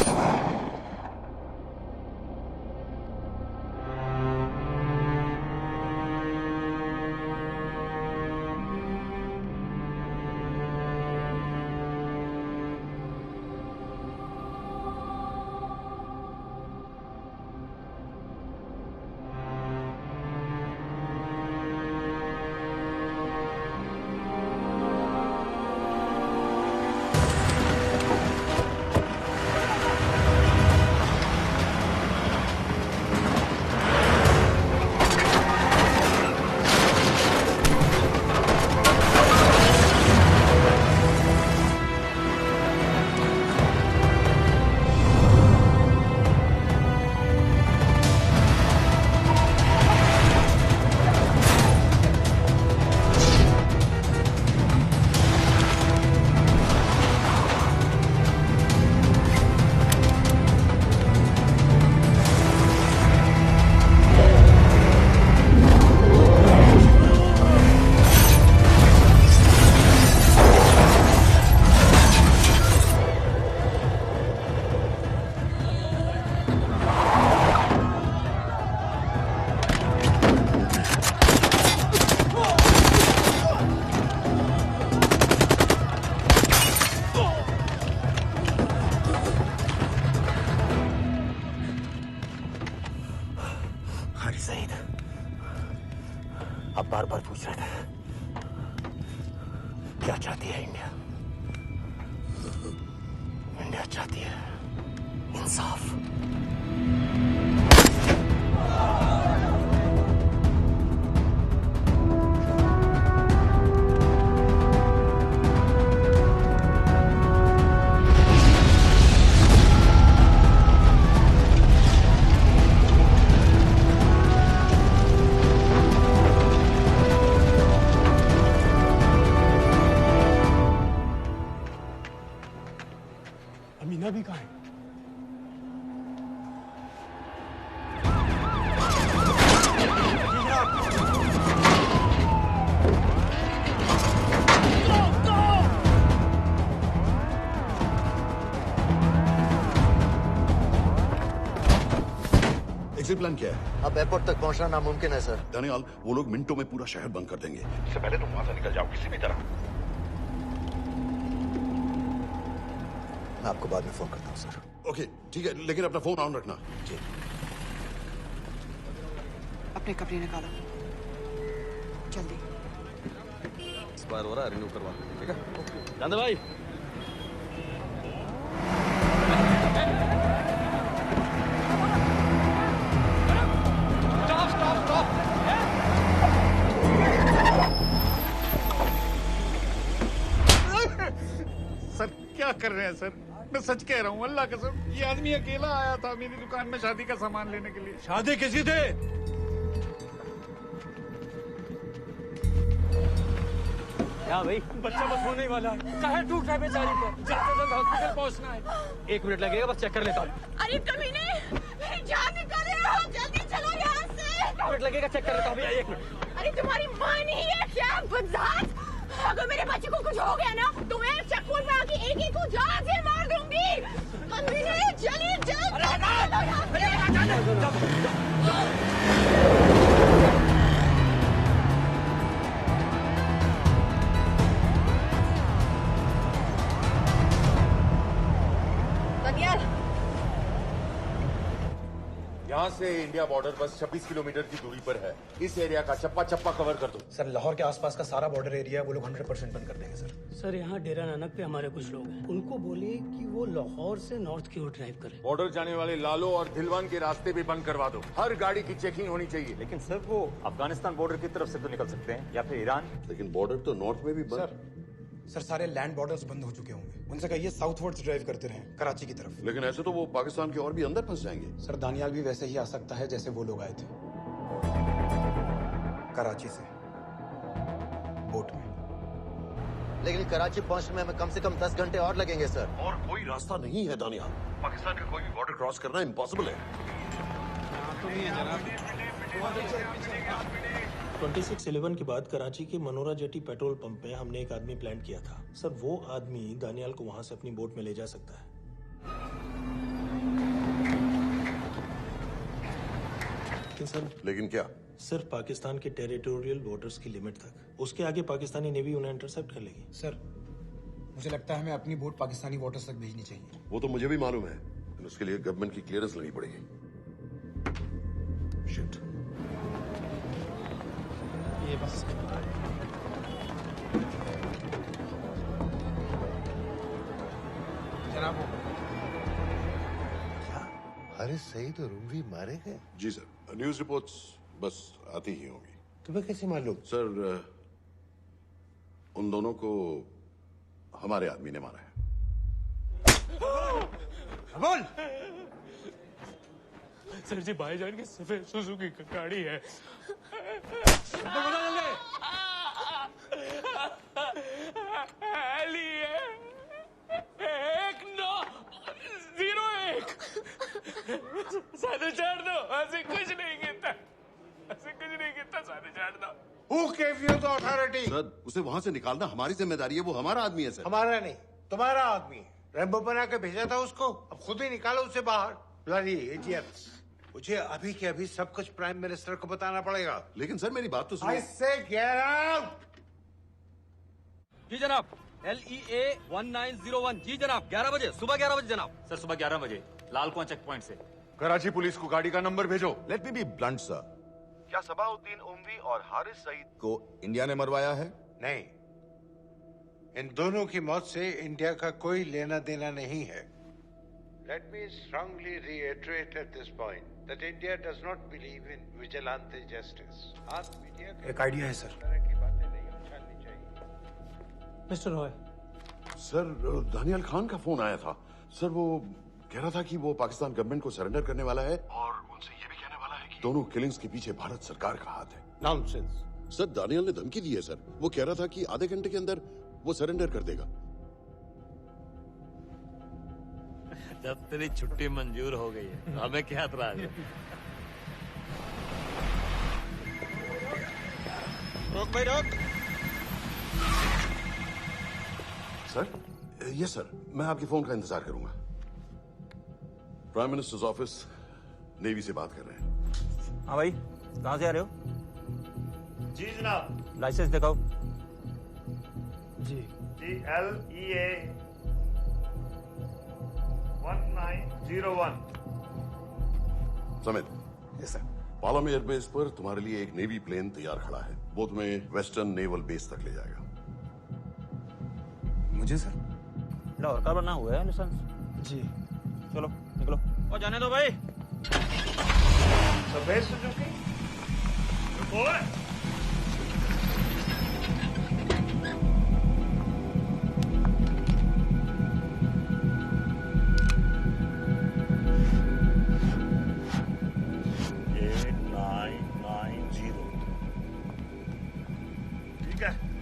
आप बार बार पूछ रहे थे क्या चाहती है इंडिया? इंडिया चाहती है इंसाफ। अमीना भी कहाँ है? एग्जिट प्लान क्या है? अब एयरपोर्ट तक पहुंचना नामुमकिन है सर। दानियाल, वो लोग मिनटों में पूरा शहर बंद कर देंगे। इससे पहले तुम वहां से निकल जाओ किसी भी तरह। मैं आपको बाद में फोन करता हूँ सर। ओके ठीक है, लेकिन अपना फोन ऑन रखना। जी। अपने कपड़े निकालो जल्दी। एक्सपायर हो रहा है, रिन्यू करवा ठीक है। जानते भाई सर क्या कर रहे हैं सर? मैं सच कह रहा हूँ, अल्लाह कसम, ये आदमी अकेला आया था मेरी दुकान में शादी का सामान लेने के लिए। शादी किसी थे? क्या भाई, बच्चा बस होने ही वाला है। कहाँ टूट रहा है बेचारी को, जल्द से जल्द हॉस्पिटल पहुंचना है। 1 मिनट लगेगा, बस चेक कर लेता हूँ। अरे कमीने, मेरी जान निकाल रहे हो, जल्दी चलो यहाँ से। 1 मिनट लगेगा, चेक कर लेता हूँ भैया, 1 मिनट। अरे तुम्हारी माँ नहीं है क्या बदजात? अगर मेरे बच्चे को कुछ हो गया ना तो मैं चक्कर में आके एक को जान से मार दूंगी। कमीने चलिए दानियाल, यहाँ से इंडिया बॉर्डर बस 26 किलोमीटर की दूरी पर है। इस एरिया का चप्पा चप्पा कवर कर दो। सर लाहौर के आसपास का सारा बॉर्डर एरिया वो लोग 100% बंद कर देंगे सर। सर यहाँ डेरा नानक पे हमारे कुछ लोग हैं, उनको बोलिए कि वो लाहौर से नॉर्थ की ओर ड्राइव करें। बॉर्डर जाने वाले लालो और धिलवान के रास्ते भी बंद करवा दो। हर गाड़ी की चेकिंग होनी चाहिए। लेकिन सर वो अफगानिस्तान बॉर्डर की तरफ से तो निकल सकते हैं, या फिर ईरान। लेकिन बॉर्डर तो नॉर्थ में भी बंद। सर सारे लैंड बॉर्डर्स बंद हो चुके होंगे, उनसे कहिए साउथवर्ड्स ड्राइव करते रहें कराची की तरफ। लेकिन ऐसे तो वो पाकिस्तान के और भी अंदर फंस जाएंगे। सर दानियाल भी वैसे ही आ सकता है जैसे वो लोग आए थे, कराची से बोट में। लेकिन कराची पहुंचने में हमें कम से कम 10 घंटे और लगेंगे सर। और कोई रास्ता नहीं है दानियाल, पाकिस्तान का कोई भी बॉर्डर क्रॉस करना इम्पॉसिबल है। 26/11 के बाद कराची के मनोरा जेटी पेट्रोल पंप पे हमने एक आदमी प्लान किया था सर। वो आदमी दानियाल को वहां से अपनी बोट में ले जा सकता है। लेकिन क्या? सिर्फ पाकिस्तान के टेरिटोरियल बॉर्डर्स की लिमिट तक। उसके आगे पाकिस्तानी नेवी उन्हें इंटरसेप्ट कर लेगी। सर मुझे लगता है हमें अपनी बोट पाकिस्तानी वाटर्स तक भेजनी चाहिए। वो तो मुझे भी मालूम है, लेकिन उसके लिए गवर्नमेंट की क्लियरेंस लेनी पड़ेगी। शिट। ये बस जनाब क्या हारिस सईद और रूमी मारे गए? जी सर, न्यूज रिपोर्ट्स बस आती ही होंगी। तुम्हें कैसे मालूम? सर उन दोनों को हमारे आदमी ने मारा है। बोल। सर जी, भाईजान की सफेद सुजुकी की गाड़ी है। सारे छाड़ दो, ऐसे कुछ नहीं गिरता, ऐसे कुछ नहीं गिरता, सारे छाड़ दो। Who gave you the authority? Sir उसे वहां से निकालना हमारी जिम्मेदारी है, वो हमारा आदमी है सर। हमारा नहीं, तुम्हारा आदमी। रैम्बो बना के भेजा था उसको, अब खुद ही निकालो उसे बाहर। Bloody idiots! मुझे अभी के अभी सब कुछ प्राइम मिनिस्टर को बताना पड़ेगा। लेकिन सर मेरी बात तो सुनो। I say get out! जी जनाब, LEA 1901। जी जनाब, 11 बजे, सुबह 11 बजे जनाब। सर सुबह 11 बजे लाल कुआं चेक पॉइंट से। कराची पुलिस को गाड़ी का नंबर भेजो। Let me be blunt sir, क्या सबाउद्दीन उमवी और हारिस सईद को इंडिया ने मरवाया है? नहीं, इन दोनों की मौत से इंडिया का कोई लेना देना नहीं है। Let me strongly reiterate at this point that India does not believe in vigilante justice. आप मीडिया एक आइडिया है सर। की बातें नहीं उछालनी चाहिए। मिस्टर रॉय, सर दानियल खान का फोन आया था। सर वो कह रहा था कि वो पाकिस्तान गवर्नमेंट को सरेंडर करने वाला है और उनसे ये भी कहने वाला है कि दोनों किलिंग्स के पीछे भारत सरकार का हाथ है। नॉनसेंस। सर दानियल ने धमकी दी है सर। वो कह रहा था कि आधे घंटे के अंदर वो सरेंडर कर देगा। जब तेरी छुट्टी मंजूर हो गई है हमें क्या एतराज है? रोक भाई रोक। सर यस सर, मैं आपके फोन का इंतजार करूंगा। प्राइम मिनिस्टर्स ऑफिस नेवी से बात कर रहे हैं। हाँ भाई, कहाँ से आ रहे हो? जी जनाब। लाइसेंस दिखाओ। जी LEA 1901। Samit. Yes sir. Palam airbase पर तुम्हारे लिए एक नेवी प्लेन तैयार खड़ा है। वो तुम्हें वेस्टर्न नेवल बेस तक ले जाएगा। मुझे सर? लाहौर का बना हुआ है लाइसेंस। जी। चलो निकलो। और जाने दो भाई। सफेद सुजुकी। रिपोर्ट।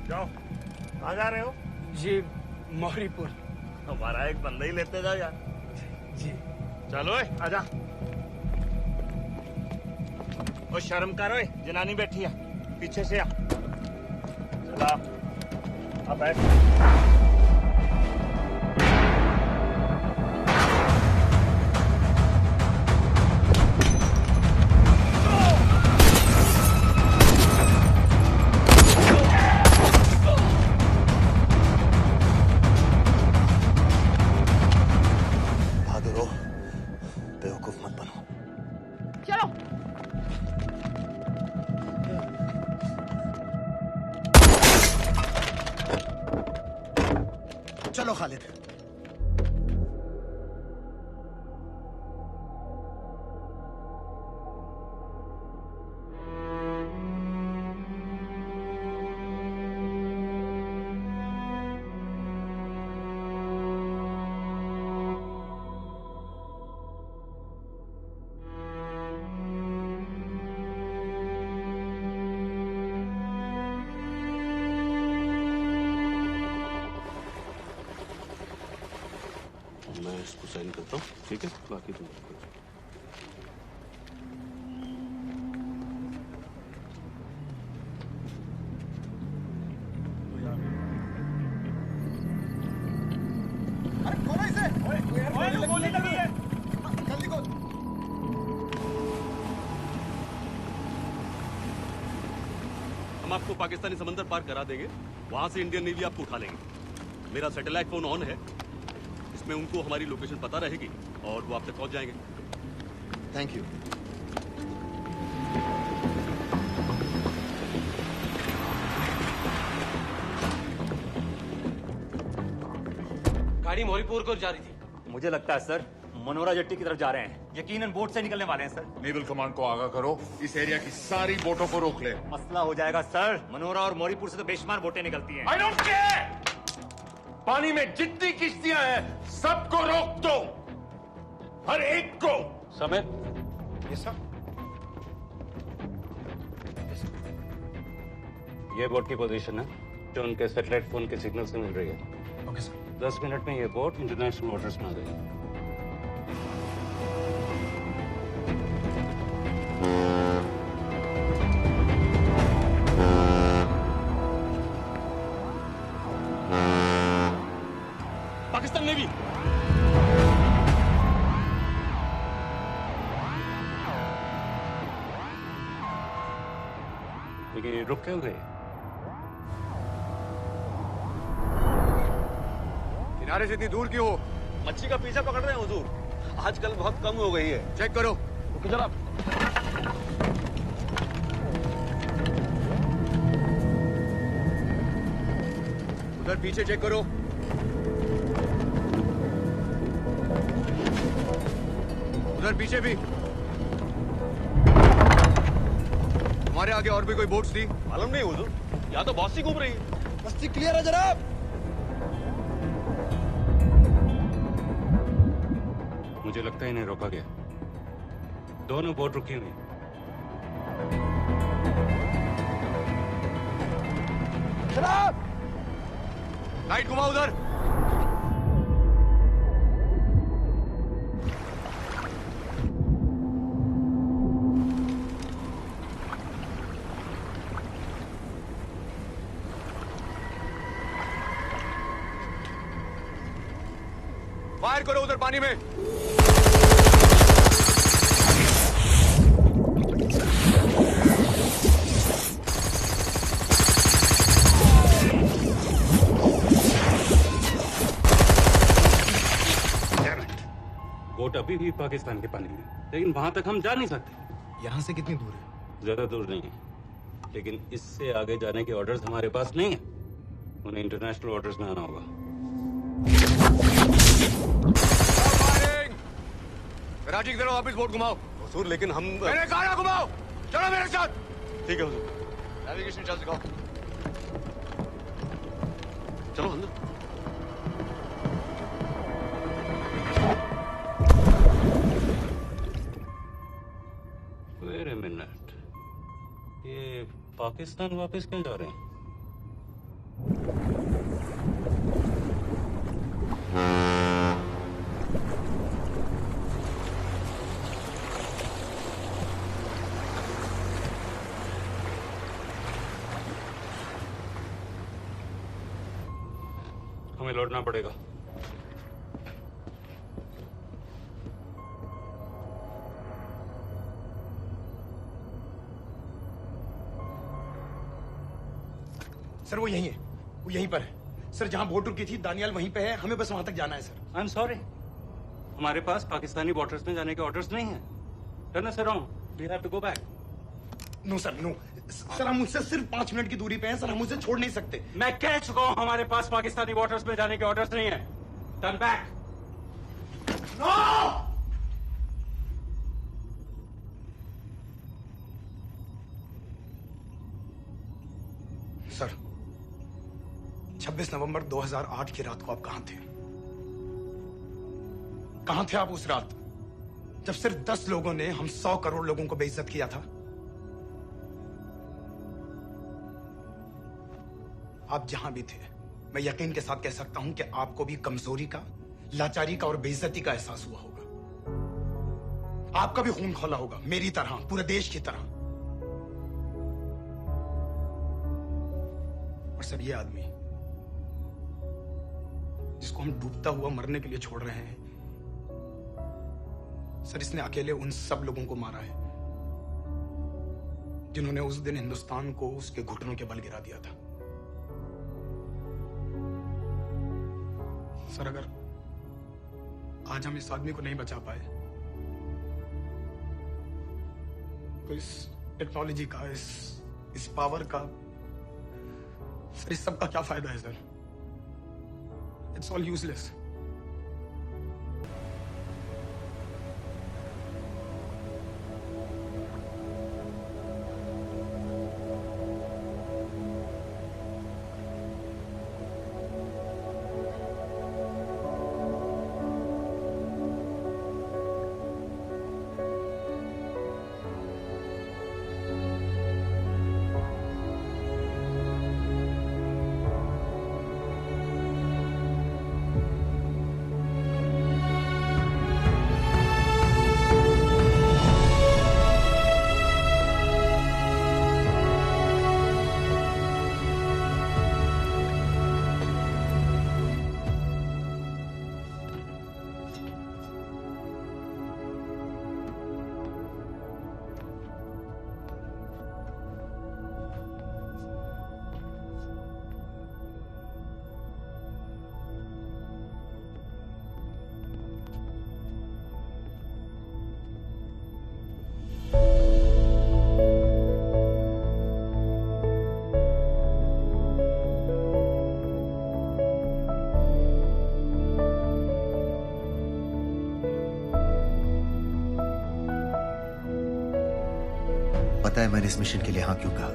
जाओ। कहाँ जा रहे हो? जी मोहरीपुर। हमारा एक बंदा ही लेते जाओ यार। जी चलो आजा। ओ शर्म करो, जनानी बैठी है पीछे से आ। चला अब बैठ। चलो खालिद। मैं इसको साइन करता हूँ, ठीक है? बाकी तुम गोली लगी है। जल्दी खोल। हम आपको पाकिस्तानी समंदर पार करा देंगे, वहां से इंडियन नेवी आपको उठा लेंगे। मेरा सैटेलाइट फोन ऑन है, इसमें उनको हमारी लोकेशन पता रहेगी और वो आप तक पहुंच जाएंगे। Thank you. गाड़ी मोहरीपुर को जा रही थी। मुझे लगता है सर मनोरा जेट्टी की तरफ जा रहे हैं। यकीनन बोट से निकलने वाले हैं सर। नेवल कमांड को आगाह करो, इस एरिया की सारी बोटों को रोक ले। मसला हो जाएगा सर। मनोरा और मोहरीपुर से तो बेशुमार बोटें निकलती हैं। I don't care! पानी में जितनी किश्तियां हैं सबको रोक दो, हर एक को। समित। Yes sir. ये बोट की पोजीशन है जो उनके सैटेलाइट फोन के सिग्नल से मिल रही है। Okay sir. 10 मिनट में ये बोट इंटरनेशनल वाटर्स में आ जाएगी। पाकिस्तान नेवी। लेकिन रुक क्यों गए? किनारे से इतनी दूर क्यों हो? मच्छी का पीछा पकड़ रहे हैं हुजूर। आजकल बहुत कम हो गई है। चेक करो। ओके जनाब। उधर पीछे चेक करो। उधर पीछे भी। हमारे आगे और भी कोई बोट्स थी? मालूम नहीं हुजूर, यहाँ तो बहुत सी घूम रही है। बस्ती क्लियर है जनाब। मुझे लगता है इन्हें रोका गया। दोनों बोट रुकी हुई। जनाब, लाइट घुमाओ उधर। फायर करो उधर पानी में। बोट अभी भी पाकिस्तान के पानी में, लेकिन वहां तक हम जा नहीं सकते। यहाँ से कितनी दूर है? ज्यादा दूर नहीं है, लेकिन इससे आगे जाने के ऑर्डर्स हमारे पास नहीं है। उन्हें इंटरनेशनल ऑर्डर्स में आना होगा। राजी की तरफ वापिस बोट घुमाओ। हुजूर लेकिन हम मैंने कहा ना घुमाओ। चलो मेरे साथ। ठीक है हुजूर। नेविगेशन चार्ज दिखाओ। चलो अंदर। वेट अ मिनट, ये पाकिस्तान वापस क्यों जा रहे हैं? हमें लौटना पड़ेगा। सर वो यहीं है, वो यहीं पर है। सर जहां बोट रुकी थी दानियाल वहीं पे है, हमें बस वहां तक जाना है सर। आई एम सॉरी, हमारे पास पाकिस्तानी बॉर्डर्स में जाने के ऑर्डर्स नहीं है। Turn us around, we have to go back. No sir no, sir हम उससे सिर्फ 5 मिनट की दूरी पे हैं सर, हम उसे छोड़ नहीं सकते। मैं कह चुका हूं हमारे पास पाकिस्तानी बॉर्डर्स में जाने के ऑर्डर्स नहीं है। Turn back. नो! सर 26 नवंबर 2008 की रात को आप कहां थे? कहां थे आप उस रात जब सिर्फ 10 लोगों ने हम 100 करोड़ लोगों को बेइज्जत किया था? आप जहां भी थे, मैं यकीन के साथ कह सकता हूं कि आपको भी कमजोरी का, लाचारी का और बेइज्जती का एहसास हुआ होगा। आपका भी खून खौला होगा, मेरी तरह, पूरे देश की तरह। और सर ये आदमी जिसको हम डूबता हुआ मरने के लिए छोड़ रहे हैं, सर इसने अकेले उन सब लोगों को मारा है जिन्होंने उस दिन हिंदुस्तान को उसके घुटनों के बल गिरा दिया था। सर अगर आज हम इस आदमी को नहीं बचा पाए तो इस टेक्नोलॉजी का, इस पावर का, सर इस सब का क्या फायदा है सर? It's all useless. पता है मैंने इस मिशन के लिए हाँ क्यों कहा?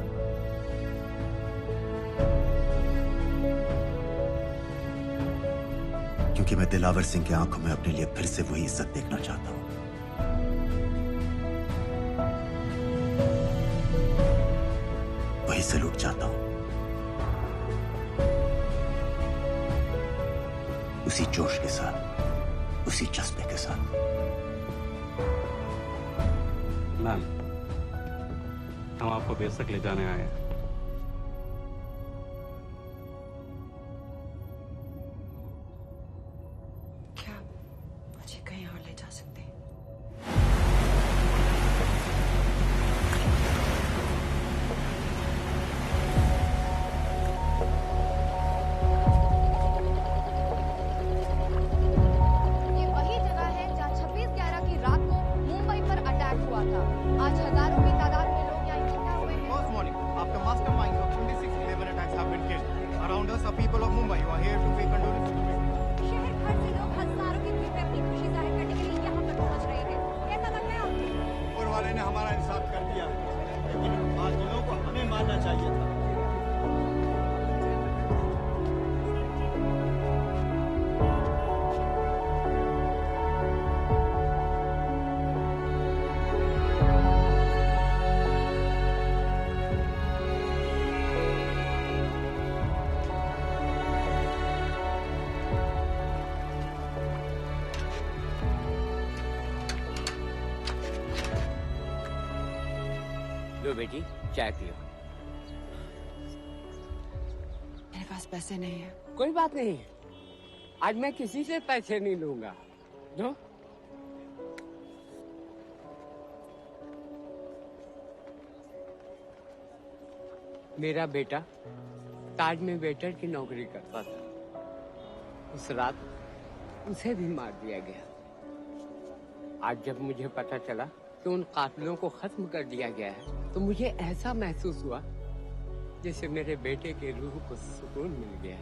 क्योंकि मैं दिलावर सिंह की आंखों में अपने लिए फिर से वही इज्जत देखना चाहता हूं। वही सलूट चाहता हूं, उसी जोश के साथ, उसी जज्बे के साथ। मैम, हम आपको बेशक ले जाने आए हैं। क्या मुझे कहीं और ले जा सकते हैं? ये वही जगह है जहाँ 26/11 की रात को मुंबई पर अटैक हुआ था। आज हजारों की तादाद में लोग यहाँ इकट्ठा हुए हैं। First morning, after masterminds of 26/11 attacks have been killed, around us are people of Mumbai who are here to pay condolences to victims. शहर भर से लोग हजारों की भीड़ में अपनी खुशी जाहिर करने के लिए यहाँ पर पहुँच रहे हैं। कैसा लग रहा है आपको? ऊपर वाले ने हमारा इंसाफ कर दिया, लेकिन बादलों को हमें मानना चाहिए था। लो बेटी, चाय पियो। मेरे पास पैसे नहीं है। कोई बात नहीं, आज मैं किसी से पैसे नहीं लूंगा। दो। मेरा बेटा ताज में वेटर की नौकरी करता था। उस रात उसे भी मार दिया गया। आज जब मुझे पता चला कि उन कातिलों को खत्म कर दिया गया है, तो मुझे ऐसा महसूस हुआ जैसे मेरे बेटे के रूह को सुकून मिल गया।